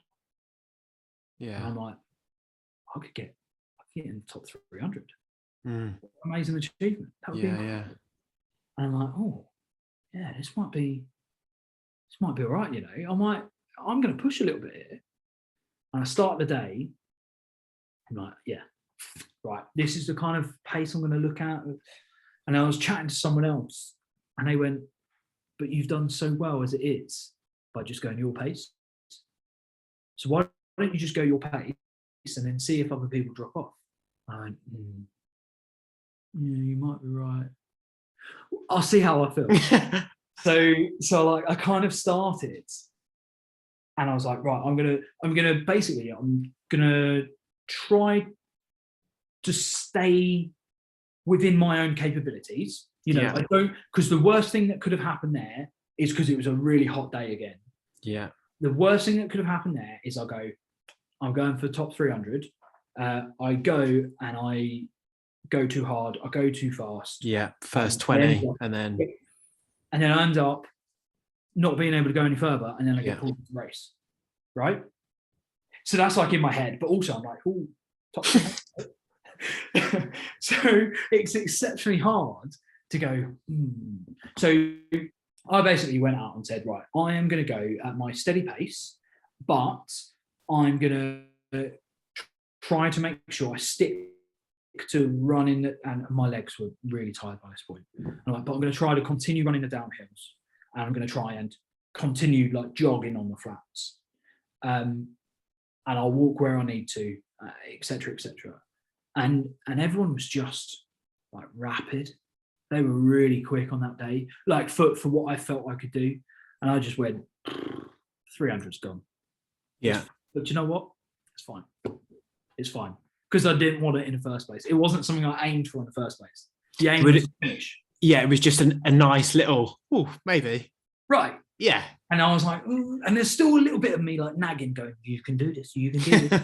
Speaker 1: Yeah.
Speaker 2: And I'm like, I could get in the top 300.
Speaker 1: Mm.
Speaker 2: Amazing achievement. That would be incredible.
Speaker 1: Yeah.
Speaker 2: And I'm like, oh, yeah, this might be all right, you know. I'm going to push a little bit here. And I start the day. I'm like, yeah, right. This is the kind of pace I'm going to look at. And I was chatting to someone else, and they went, but you've done so well as it is by just going your pace. So why don't you just go your pace and then see if other people drop off? I went, yeah, you might be right. I'll see how I feel. so like I kind of started, and I was like, right, I'm gonna try to stay within my own capabilities. You know, I don't, because the worst thing that could have happened there is, because it was a really hot day again.
Speaker 1: Yeah.
Speaker 2: The worst thing that could have happened there is I'm going for top 300. I go and I go too hard. I go too fast.
Speaker 1: Yeah. First 20 and then
Speaker 2: I end up not being able to go any further, and then I get pulled into the race. Right? So that's like in my head, but also I'm like, oh, top 300. So it's exceptionally hard to go. So I basically went out and said, right, I am going to go at my steady pace, but I'm going to try to make sure I stick to running, and my legs were really tired by this point. I'm like, but I'm going to try to continue running the downhills, and I'm going to try and continue like jogging on the flats, and I'll walk where I need to, etc., etc. And everyone was just like rapid. They were really quick on that day, like for what I felt I could do. And I just went, 300's gone.
Speaker 1: Yeah.
Speaker 2: But you know what? It's fine. It's fine. Because I didn't want it in the first place. It wasn't something I aimed for in the first place. The aim was to finish.
Speaker 1: Yeah, it was just a nice little, maybe.
Speaker 2: Right.
Speaker 1: Yeah.
Speaker 2: And I was like, and there's still a little bit of me like nagging, going, you can do this, you can do this.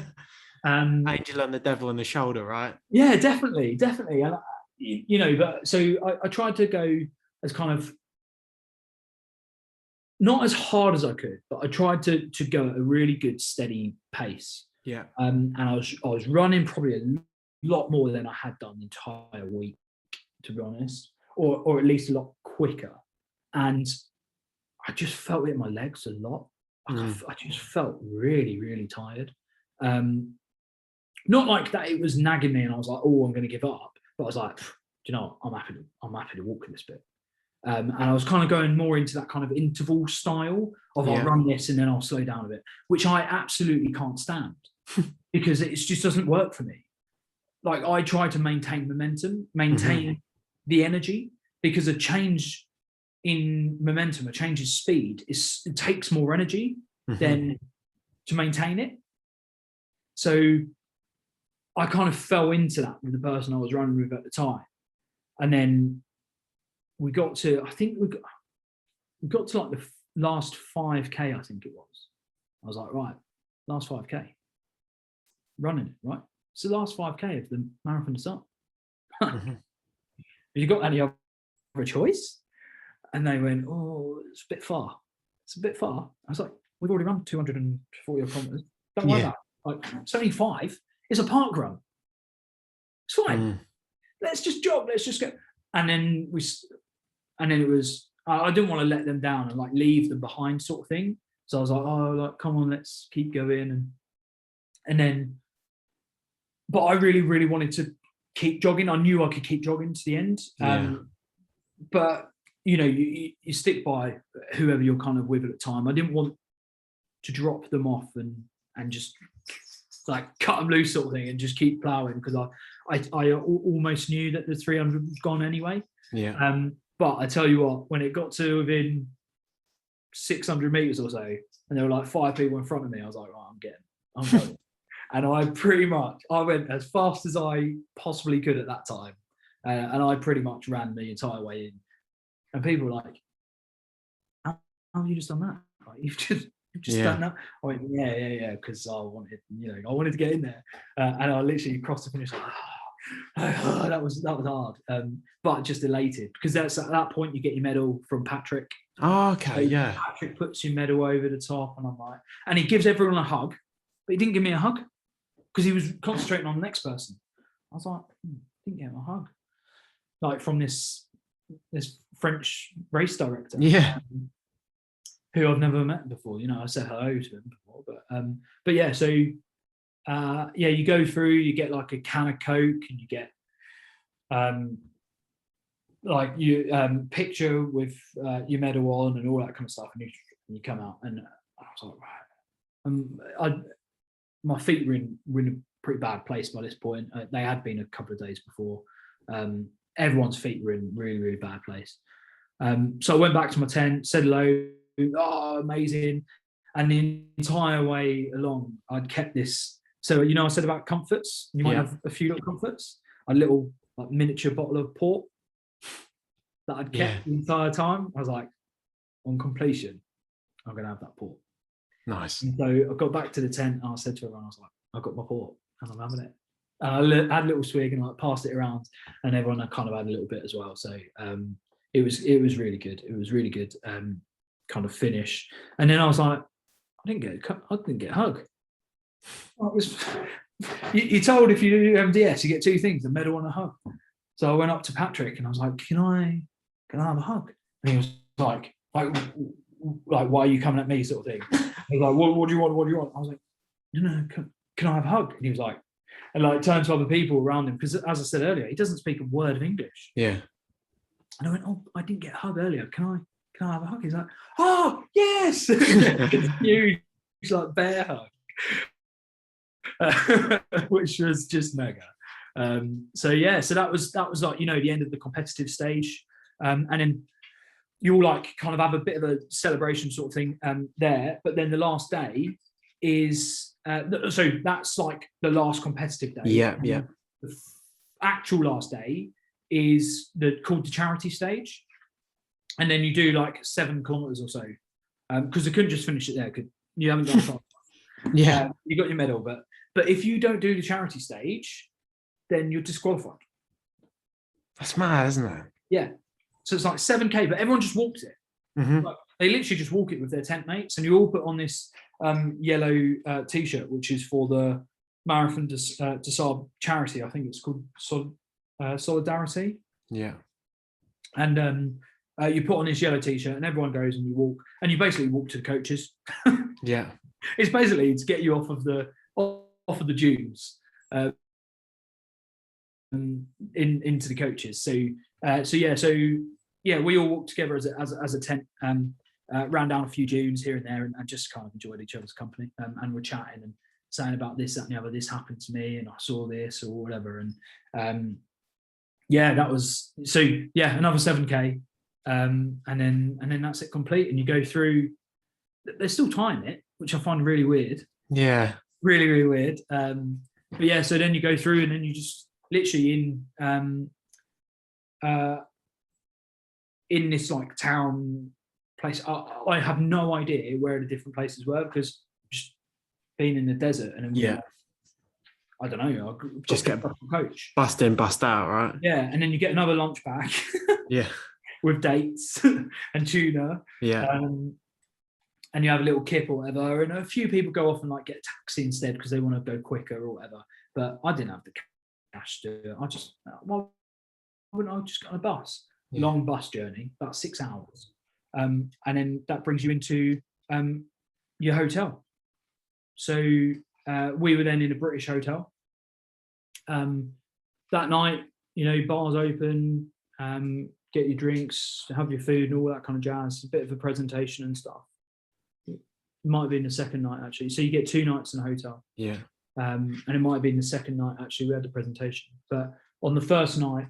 Speaker 1: Angel and the devil on the shoulder, right?
Speaker 2: Yeah, definitely. And you know, but so I tried to go as kind of not as hard as I could, but I tried to go at a really good steady pace.
Speaker 1: Yeah.
Speaker 2: And I was running probably a lot more than I had done the entire week, to be honest, or at least a lot quicker. And I just felt it in my legs a lot. I just felt really, really tired. Not like that it was nagging me and I was like, oh, I'm going to give up. But I was like, do you know what? I'm happy to walk this bit. And I was kind of going more into that kind of interval style of I'll run this and then I'll slow down a bit, which I absolutely can't stand because it just doesn't work for me. Like I try to maintain momentum, maintain the energy, because a change in momentum, a change in speed, it takes more energy than to maintain it. So I kind of fell into that with the person I was running with at the time. And then we got to, I think we got to like the last 5K, I think it was. I was like, right, last 5K. Running it, right? It's the last 5K of the marathon is up. Have you got any other choice? And they went, oh, it's a bit far. It's a bit far. I was like, we've already run 240 kilometers. Don't worry about it. Like, it's only 5. It's a park run. It's fine. Let's just jog. Let's just go. And then it was, I didn't want to let them down and like leave them behind sort of thing. So I was like, oh, like, come on, let's keep going. And then, but I really, really wanted to keep jogging. I knew I could keep jogging to the end. But, you know, you stick by whoever you're kind of with at the time. I didn't want to drop them off and just like cut them loose sort of thing and just keep plowing, because I almost knew that the 300 was gone anyway. But I tell you what, when it got to within 600 meters or so, and there were like 5 people in front of me, I was like, right, I'm going. And I went as fast as I possibly could at that time. And I pretty much ran the entire way in. And people were like, how have you just done that? Like, You've just done that. I went, yeah, because I wanted to get in there, and I literally crossed the finish line. That was hard, but just elated because that's at that point you get your medal from Patrick.
Speaker 1: Oh, okay, yeah.
Speaker 2: Patrick puts your medal over the top, and I'm like, and he gives everyone a hug, but he didn't give me a hug because he was concentrating on the next person. I was like, didn't get him a hug, like from this French race director, who I've never met before. I said hello to him before, but yeah, so. You go through, you get like a can of Coke, and you get like you picture with your medal on and all that kind of stuff, and you come out, and I was like, right. My feet were in a pretty bad place by this point. They had been a couple of days before. Everyone's feet were in really, really bad place. So I went back to my tent, said hello, amazing, and the entire way along, I'd kept this. So, I said about comforts, you might have a few little comforts, a little like miniature bottle of port that I'd kept the entire time. I was like, on completion, I'm going to have that port.
Speaker 1: Nice.
Speaker 2: And so I got back to the tent and I said to everyone, I was like, I've got my port and I'm having it. And I had a little swig and passed it around, and everyone kind of had a little bit as well. So it was really good. It was really good kind of finish. And then I was like, I didn't get a hug. You're told if you do MDS, you get two things: a medal and a hug. So I went up to Patrick and I was like, "Can I have a hug?" And he was like, "Why are you coming at me?" sort of thing. He was like, "What do you want? What do you want?" I was like, "No, can I have a hug?" And he was like, and like turned to other people around him because, as I said earlier, he doesn't speak a word of English.
Speaker 1: Yeah.
Speaker 2: And I went, "Oh, I didn't get a hug earlier. Can I have a hug?" He's like, "Oh, yes!" Huge, like bear hug. Which was just mega. So that was like the end of the competitive stage, and then you all like kind of have a bit of a celebration sort of thing there. But then the last day is so that's like the last competitive day.
Speaker 1: Yeah.
Speaker 2: The actual last day is called the charity stage, and then you do like 7 kilometers or so because they couldn't just finish it there because you haven't done it. You got your medal, but if you don't do the charity stage, then you're disqualified.
Speaker 1: That's mad, isn't it?
Speaker 2: Yeah. So it's like 7K, but everyone just walks it.
Speaker 1: Mm-hmm.
Speaker 2: Like, they literally just walk it with their tent mates, and you all put on this yellow T-shirt, which is for the Marathon des Sables charity. I think it's called Solidarity.
Speaker 1: Yeah.
Speaker 2: And you put on this yellow T-shirt, and everyone goes and you walk, and you basically walk to the coaches.
Speaker 1: Yeah.
Speaker 2: It's basically to get you off of the dunes into the coaches. So we all walked together as a tent, ran down a few dunes here and there, and just kind of enjoyed each other's company, and we're chatting and saying about this, that, and the other. This happened to me, and I saw this or whatever, and that was another 7K, and then that's it complete, and you go through. There's still time in it, which I find really weird.
Speaker 1: Yeah.
Speaker 2: Really, really weird. But so then you go through, and then you just literally in this like town place. I have no idea where the different places were because just being in the desert, and then I don't know. I
Speaker 1: just get
Speaker 2: a coach.
Speaker 1: Bust in, bust out, right?
Speaker 2: Yeah, and then you get another lunch bag.
Speaker 1: Yeah.
Speaker 2: With dates and tuna.
Speaker 1: Yeah.
Speaker 2: And you have a little kip or whatever, and a few people go off and like get a taxi instead because they want to go quicker or whatever. But I didn't have the cash to do it. I just wouldn't I just got on a bus, long bus journey, about 6 hours, and then that brings you into your hotel. So we were then in a British hotel. That night, bars open, get your drinks, have your food and all that kind of jazz, a bit of a presentation and stuff. It might have been the second night actually. So you get 2 nights in a hotel.
Speaker 1: Yeah.
Speaker 2: And it might have been the second night actually. We had the presentation, but on the first night,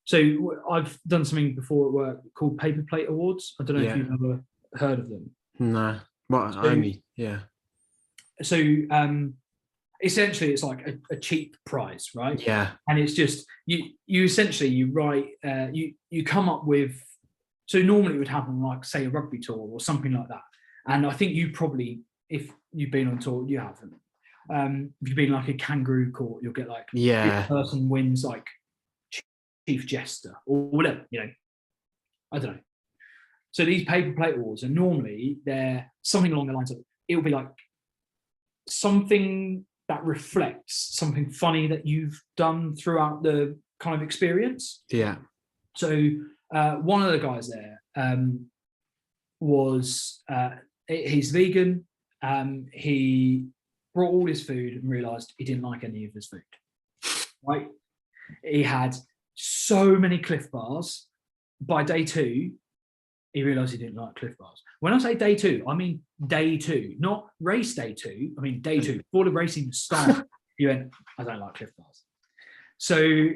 Speaker 2: so I've done something before at work called Paper Plate Awards. I don't know if you've ever heard of them.
Speaker 1: No. What? Only. Yeah.
Speaker 2: So essentially, it's like a cheap prize, right?
Speaker 1: Yeah.
Speaker 2: And it's just you essentially you write you come up with. So normally it would happen like say a rugby tour or something like that. And I think you probably, if you've been on tour, you haven't. If you've been like a kangaroo court, you'll get like, this person wins like chief jester or whatever, you know. I don't know. So these paper plate awards, and normally they're something along the lines of, it'll be like something that reflects something funny that you've done throughout the kind of experience.
Speaker 1: Yeah.
Speaker 2: So one of the guys there was, he's vegan. He brought all his food and realised he didn't like any of his food. Right? He had so many Cliff Bars. By day 2, he realised he didn't like Cliff Bars. When I say day 2, I mean day 2, not race day 2. I mean day 2. Before the racing started, he went, I don't like Cliff Bars. So,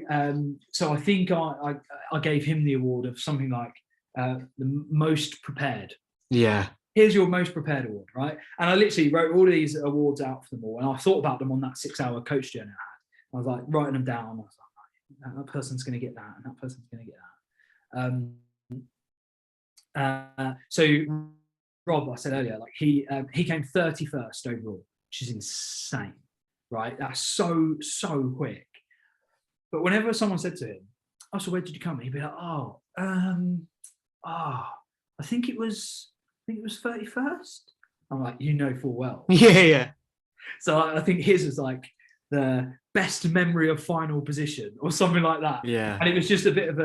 Speaker 2: so I think I gave him the award of something like the most prepared.
Speaker 1: Yeah.
Speaker 2: Here's your most prepared award, right? And I literally wrote all of these awards out for them all, and I thought about them on that 6-hour coach journey I had. I was like writing them down. I was like, that person's going to get that, and that person's going to get that. So Rob, I said earlier, like he came 31st overall, which is insane, right? That's so quick. But whenever someone said to him, "Oh, so where did you come?" he'd be like, I think it was 31st. I'm like, you know full well.
Speaker 1: Yeah.
Speaker 2: So I think his was like the best memory of final position or something like that.
Speaker 1: Yeah.
Speaker 2: And it was just a bit of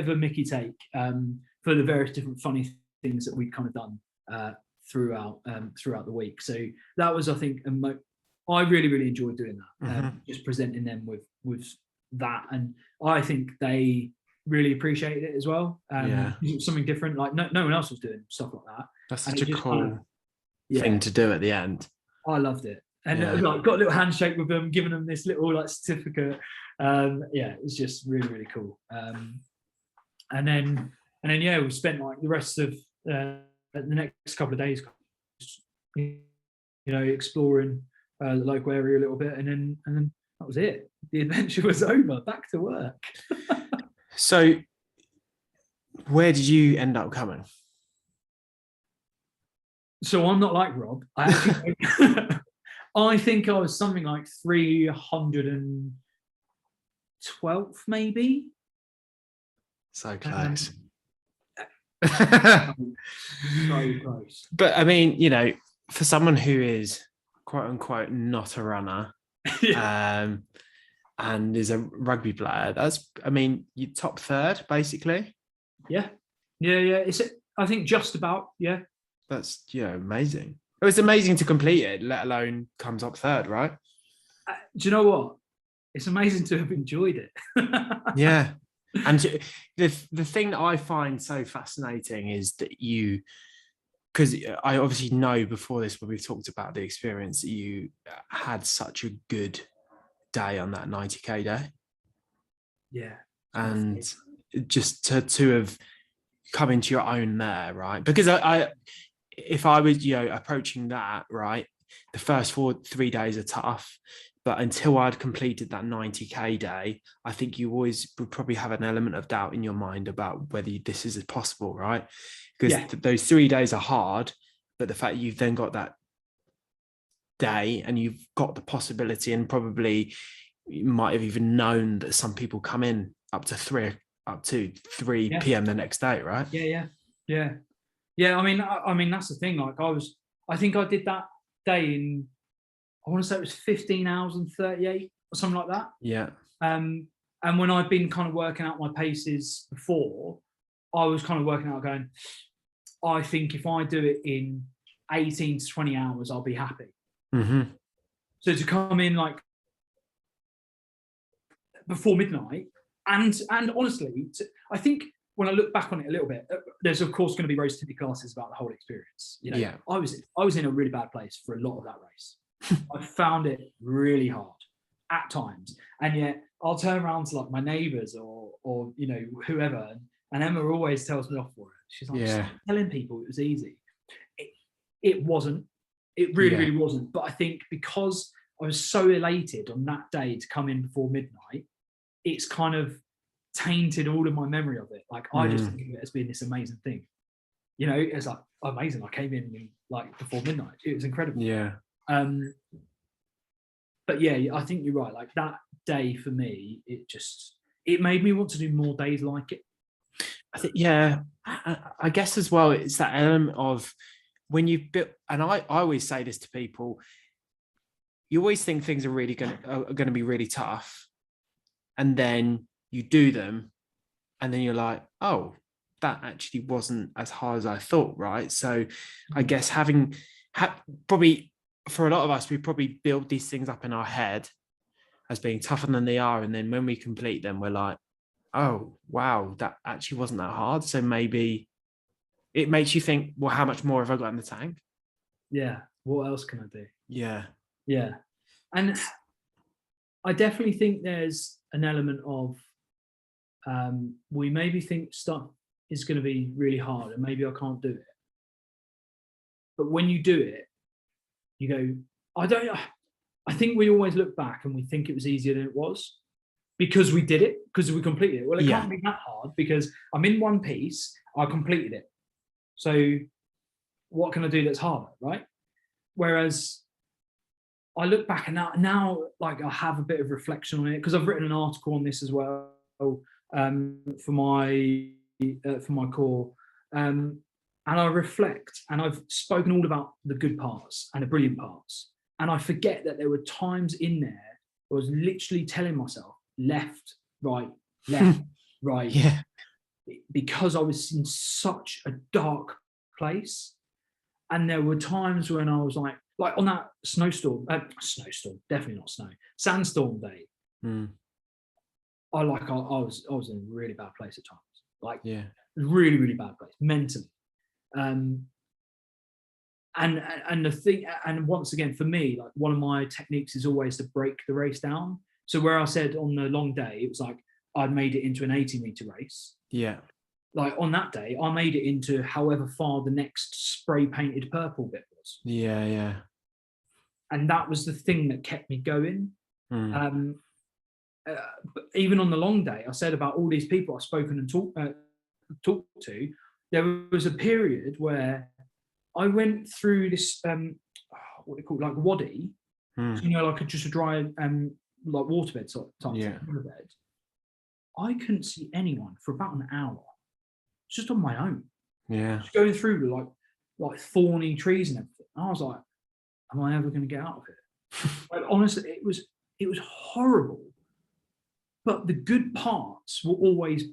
Speaker 2: a Mickey take for the various different funny things that we'd kind of done throughout the week. So that was, I think, I really enjoyed doing that. Just presenting them with that, and I think they really appreciated it as well. It was something different. Like no one else was doing stuff like that.
Speaker 1: That's such a cool thing to do at the end.
Speaker 2: I loved it. And like, got a little handshake with them, giving them this little like certificate. It was just really cool. And then we spent like the rest of the next couple of days, you know, exploring the local area a little bit, and then that was it. The adventure was over. Back to work.
Speaker 1: So, where did you end up coming?
Speaker 2: So I'm not like Rob. I think I was something like 312th, maybe.
Speaker 1: So close.
Speaker 2: So close.
Speaker 1: But I mean, you know, for someone who is quote unquote not a runner, and is a rugby player, that's, I mean, you top third basically.
Speaker 2: Yeah. It's, I think, just about. Yeah.
Speaker 1: That's, you know, amazing. It was amazing to complete it, let alone come top third, right?
Speaker 2: Do you know what? It's amazing to have enjoyed it.
Speaker 1: Yeah. And the thing that I find so fascinating is that because I obviously know before this, when we've talked about the experience, that you had such a good day on that 90k day.
Speaker 2: Yeah.
Speaker 1: And just to have come into your own there, right? Because if I was, you know, approaching that, right, the first 3 days are tough, but until I'd completed that 90k day, I think you always would probably have an element of doubt in your mind about whether this is possible, right? Because those 3 days are hard, but the fact you've then got that day and you've got the possibility, and probably you might have even known that some people come in up to 3 p.m. the next day, right?
Speaker 2: Yeah. I mean that's the thing. Like I think I did that day in, I want to say it was 15 hours and 38 or something like that.
Speaker 1: Yeah.
Speaker 2: And when I'd been kind of working out my paces before, I was kind of working out going, I think if I do it in 18 to 20 hours, I'll be happy.
Speaker 1: Mm-hmm.
Speaker 2: So to come in like before midnight, and honestly, I think when I look back on it a little bit, there's of course going to be rose-tinted glasses about the whole experience. You know, I was in a really bad place for a lot of that race. I found it really hard at times, and yet I'll turn around to like my neighbours or you know, whoever, and Emma always tells me off for it. She's like, stop telling people it was easy. It wasn't. It really wasn't. But I think because I was so elated on that day to come in before midnight, it's kind of tainted all of my memory of it. Like I just think of it as being this amazing thing. You know, it's like amazing. I came in like before midnight. It was incredible.
Speaker 1: Yeah.
Speaker 2: But yeah, I think you're right. Like that day for me, it made me want to do more days like it.
Speaker 1: I think, yeah, I guess as well, it's that element of when you build, and I always say this to people, you always think things are going to be really tough, and then you do them, and then you're like, oh, that actually wasn't as hard as I thought, right? So I guess probably for a lot of us, we probably build these things up in our head as being tougher than they are, and then when we complete them, we're like, oh wow, that actually wasn't that hard. So maybe it makes you think, well, how much more have I got in the tank?
Speaker 2: Yeah, what else can I do?
Speaker 1: Yeah.
Speaker 2: And I definitely think there's an element of we maybe think stuff is going to be really hard and maybe I can't do it, but when you do it, you go, I think we always look back and we think it was easier than it was because we did it, because we completed it. Well, it can't be that hard because I'm in one piece, I completed it. So what can I do that's harder, right? Whereas I look back and now like I have a bit of reflection on it because I've written an article on this as well for my core, and I reflect and I've spoken all about the good parts and the brilliant parts, and I forget that there were times in there where I was literally telling myself left, right,
Speaker 1: Yeah.
Speaker 2: because I was in such a dark place. And there were times when I was like on that snowstorm, definitely not snow, sandstorm day. I was in a really bad place at times, like really, really bad place mentally. And the thing, and once again, for me, like one of my techniques is always to break the race down. So where I said on the long day, it was like I'd made it into an 80-meter race.
Speaker 1: Yeah.
Speaker 2: Like on that day, I made it into however far the next spray painted purple bit was.
Speaker 1: Yeah.
Speaker 2: And that was the thing that kept me going. But even on the long day, I said about all these people I've spoken and talked to, there was a period where I went through this, what do you call it, like wadi, so, you know, like just a dry, like waterbed type bed. I couldn't see anyone for about an hour, just on my own.
Speaker 1: Yeah.
Speaker 2: Just going through like thorny trees and everything. And I was like, am I ever going to get out of here? Like honestly, it was horrible. But the good parts will always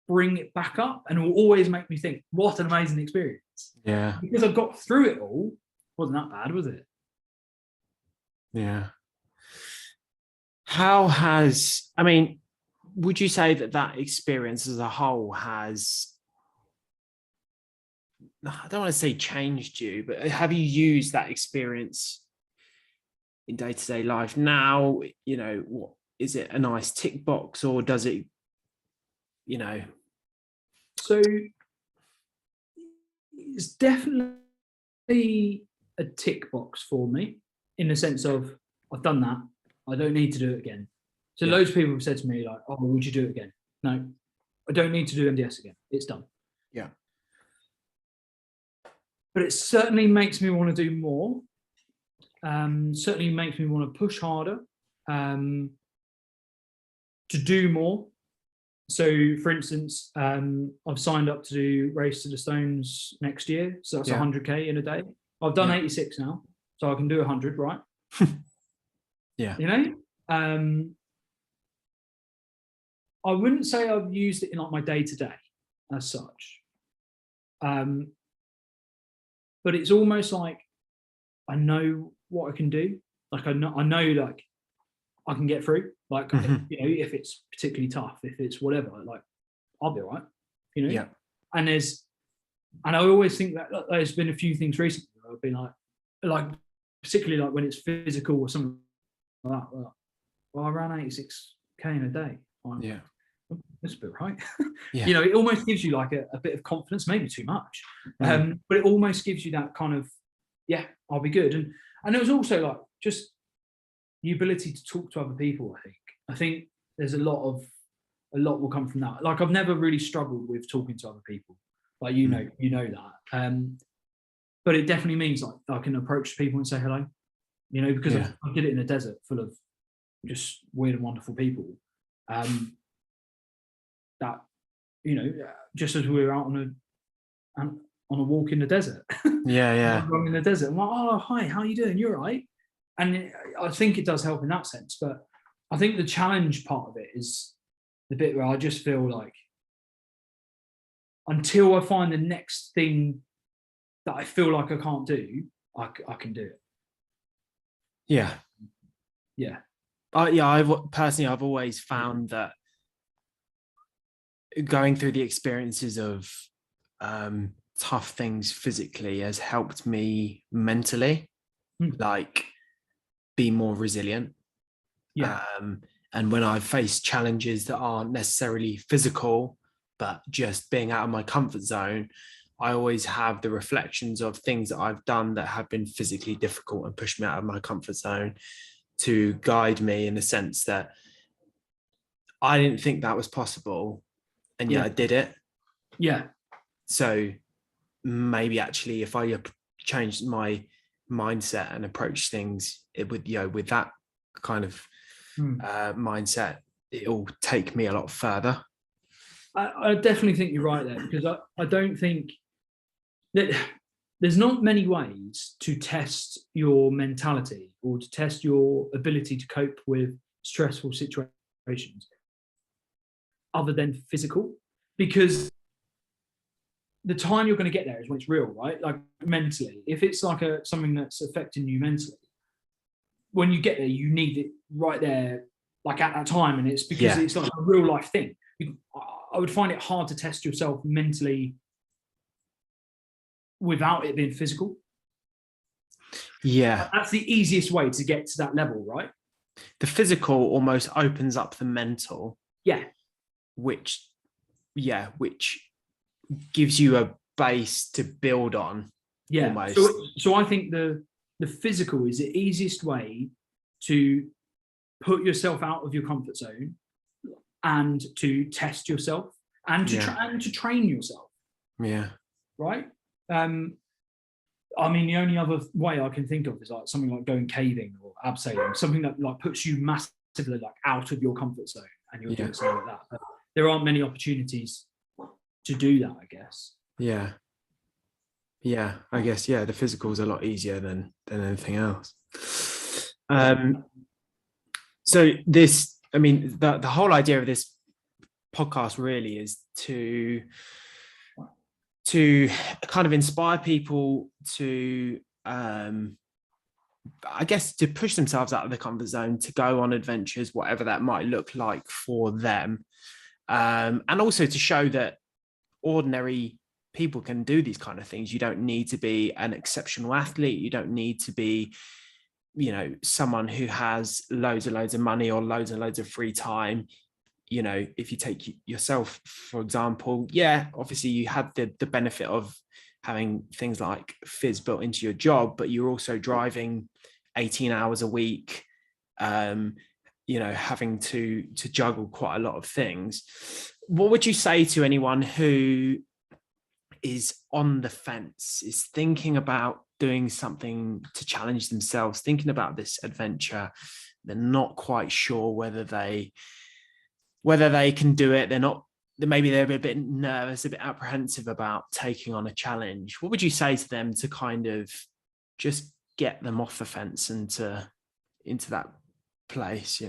Speaker 2: bring it back up and will always make me think, what an amazing experience.
Speaker 1: Yeah.
Speaker 2: Because I got through it all. Wasn't that bad, was it?
Speaker 1: Yeah. Would you say that experience as a whole has, I don't want to say changed you, but have you used that experience in day-to-day life now? You know, what is it, a nice tick box, or does it, you know?
Speaker 2: So it's definitely a tick box for me in the sense of I've done that. I don't need to do it again. So loads of people have said to me like, oh, would you do it again? No, I don't need to do MDS again. It's done.
Speaker 1: Yeah.
Speaker 2: But it certainly makes me want to do more. Certainly makes me want to push harder, to do more. So, for instance, I've signed up to do Race to the Stones next year. So that's 100K in a day. I've done 86 now, so I can do 100, right?
Speaker 1: Yeah.
Speaker 2: You know? I wouldn't say I've used it in like my day-to-day as such. But it's almost like I know what I can do. Like I know like I can get through. Like you know, if it's particularly tough, if it's whatever, like I'll be all right. You know?
Speaker 1: Yeah.
Speaker 2: And I always think that there's been a few things recently where I've been like particularly like when it's physical or something like that. Well, I ran 86K in a day.
Speaker 1: Yeah.
Speaker 2: That's a bit right.
Speaker 1: Yeah.
Speaker 2: You know, it almost gives you like a bit of confidence, maybe too much. But it almost gives you that kind of, yeah, I'll be good. And it was also like just the ability to talk to other people, I think there's a lot will come from that. Like I've never really struggled with talking to other people. Like, you know that. But it definitely means like I can approach people and say hello, because I did it in a desert full of just weird and wonderful people. That, just as we were out on a walk in the desert. Running in the desert. I'm like, oh, hi, how are you doing? You're all right. And I think it does help in that sense. But I think the challenge part of it is the bit where I just feel like until I find the next thing that I feel like I can't do, I can do it.
Speaker 1: Yeah. I've always found that going through the experiences of tough things physically has helped me mentally, like be more resilient. And when I've faced challenges that aren't necessarily physical, but just being out of my comfort zone, I always have the reflections of things that I've done that have been physically difficult and pushed me out of my comfort zone to guide me, in the sense that I didn't think that was possible, and yet I did it. So maybe actually if I changed my mindset and approach things with that kind of mindset, it'll take me a lot further.
Speaker 2: I definitely think you're right there, because I don't think that there's not many ways to test your mentality or to test your ability to cope with stressful situations other than physical, because the time you're going to get there is when it's real, right? Like mentally, if it's like something that's affecting you mentally, when you get there, you need it right there, like at that time. And it's because it's like a real life thing. I would find it hard to test yourself mentally without it being physical. That's the easiest way to get to that level, right?
Speaker 1: The physical almost opens up the mental, which gives you a base to build on. Almost.
Speaker 2: So I think the physical is the easiest way to put yourself out of your comfort zone and to test yourself and to train yourself. Right. I mean, the only other way I can think of is like something like going caving or abseiling, something that like puts you massively like out of your comfort zone, and you're doing something like that. But there aren't many opportunities to do that, I guess.
Speaker 1: I guess the physical is a lot easier than anything else. So this, I mean, the whole idea of this podcast really is to kind of inspire people to I guess to push themselves out of their comfort zone, to go on adventures, whatever that might look like for them, and also to show that ordinary people can do these kind of things. You don't need to be an exceptional athlete. You don't need to be, someone who has loads and loads of money or loads and loads of free time. If you take yourself, for example, obviously you had the benefit of having things like Fizz built into your job, but you're also driving 18 hours a week, having to juggle quite a lot of things. What would you say to anyone who is on the fence, is thinking about doing something to challenge themselves, thinking about this adventure? They're not quite sure whether they can do it. Maybe they're a bit nervous, a bit apprehensive about taking on a challenge. What would you say to them to kind of just get them off the fence and into that place,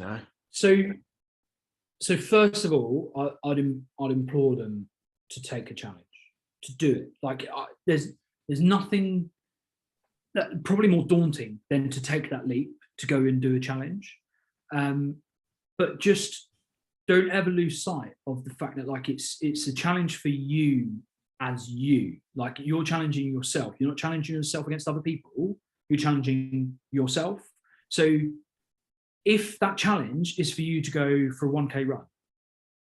Speaker 2: So first of all, I'd implore them to take a challenge, to do it. Like there's nothing that probably more daunting than to take that leap to go and do a challenge. But just don't ever lose sight of the fact that like it's a challenge for you as you. Like you're challenging yourself. You're not challenging yourself against other people. You're challenging yourself. So if that challenge is for you to go for a 1K run,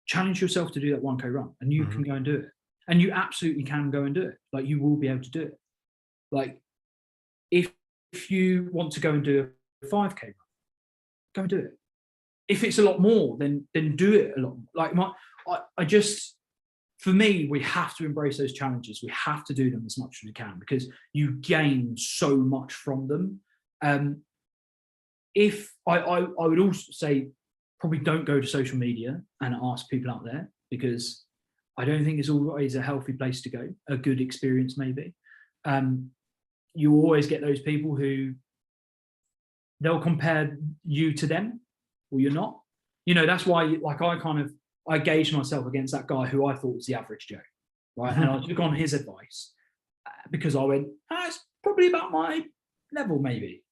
Speaker 2: challenge yourself to do that 1K run, and you can go and do it. And you absolutely can go and do it. Like you will be able to do it. Like if you want to go and do a 5K run, go and do it. If it's a lot more, then do it a lot more. Like for me, we have to embrace those challenges. We have to do them as much as we can because you gain so much from them. If I would also say, probably don't go to social media and ask people out there, because I don't think it's always a healthy place to go. A good experience, maybe. You always get those people who they'll compare you to them, or you're not. That's why, like, I gauged myself against that guy who I thought was the average Joe, right? And I took on his advice because I went, it's probably about my level, maybe.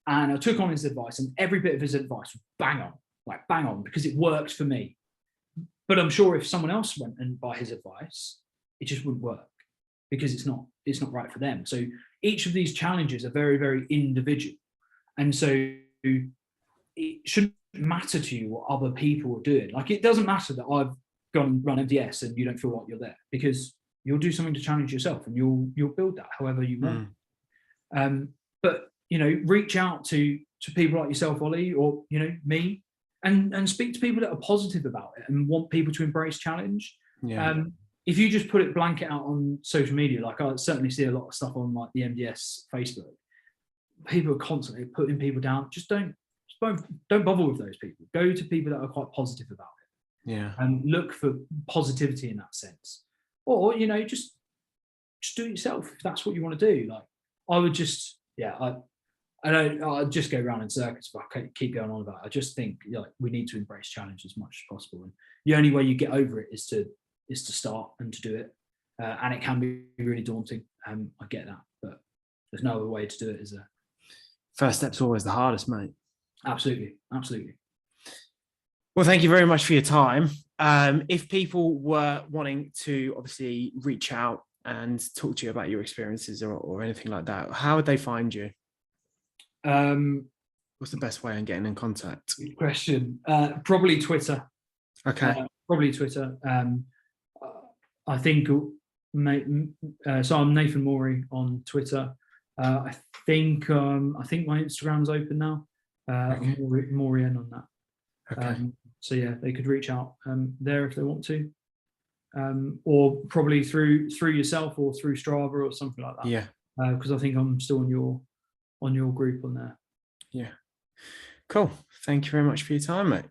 Speaker 2: And I took on his advice, and every bit of his advice was bang on, because it works for me. But I'm sure if someone else went and by his advice, it just wouldn't work because it's not right for them. So each of these challenges are very, very individual. And so it shouldn't matter to you what other people are doing. Like, it doesn't matter that I've gone and run MDS and you don't feel like you're there, because you'll do something to challenge yourself and you'll build that however you want. But reach out to people like yourself, Ollie, or me, and speak to people that are positive about it and want people to embrace challenge. If you just put it blanket out on social media, like I certainly see a lot of stuff on like the MDS Facebook, people are constantly putting people down. Just don't bother with those people. Go to people that are quite positive about it. And look for positivity in that sense. Or just do it yourself if that's what you want to do. Like, I would just I'd just go around in circuits, but I keep going on about it. I just think we need to embrace challenge as much as possible, and the only way you get over it is to start and to do it. And it can be really daunting. I get that, but there's no other way to do it, is there?
Speaker 1: First step's always the hardest, mate.
Speaker 2: Absolutely.
Speaker 1: Well, thank you very much for your time. If people were wanting to obviously reach out and talk to you about your experiences or anything like that, how would they find you? What's the best way of getting in contact?
Speaker 2: Good question. Probably Twitter.
Speaker 1: Okay.
Speaker 2: Probably Twitter. I think so. I'm Nathan Moorey on Twitter. I think my Instagram's open now.
Speaker 1: Okay.
Speaker 2: Moorey on that.
Speaker 1: Okay.
Speaker 2: So yeah, they could reach out there if they want to, or probably through yourself or through Strava or something like that.
Speaker 1: Yeah.
Speaker 2: Because I think I'm still on your group on there.
Speaker 1: Yeah. Cool. Thank you very much for your time, mate.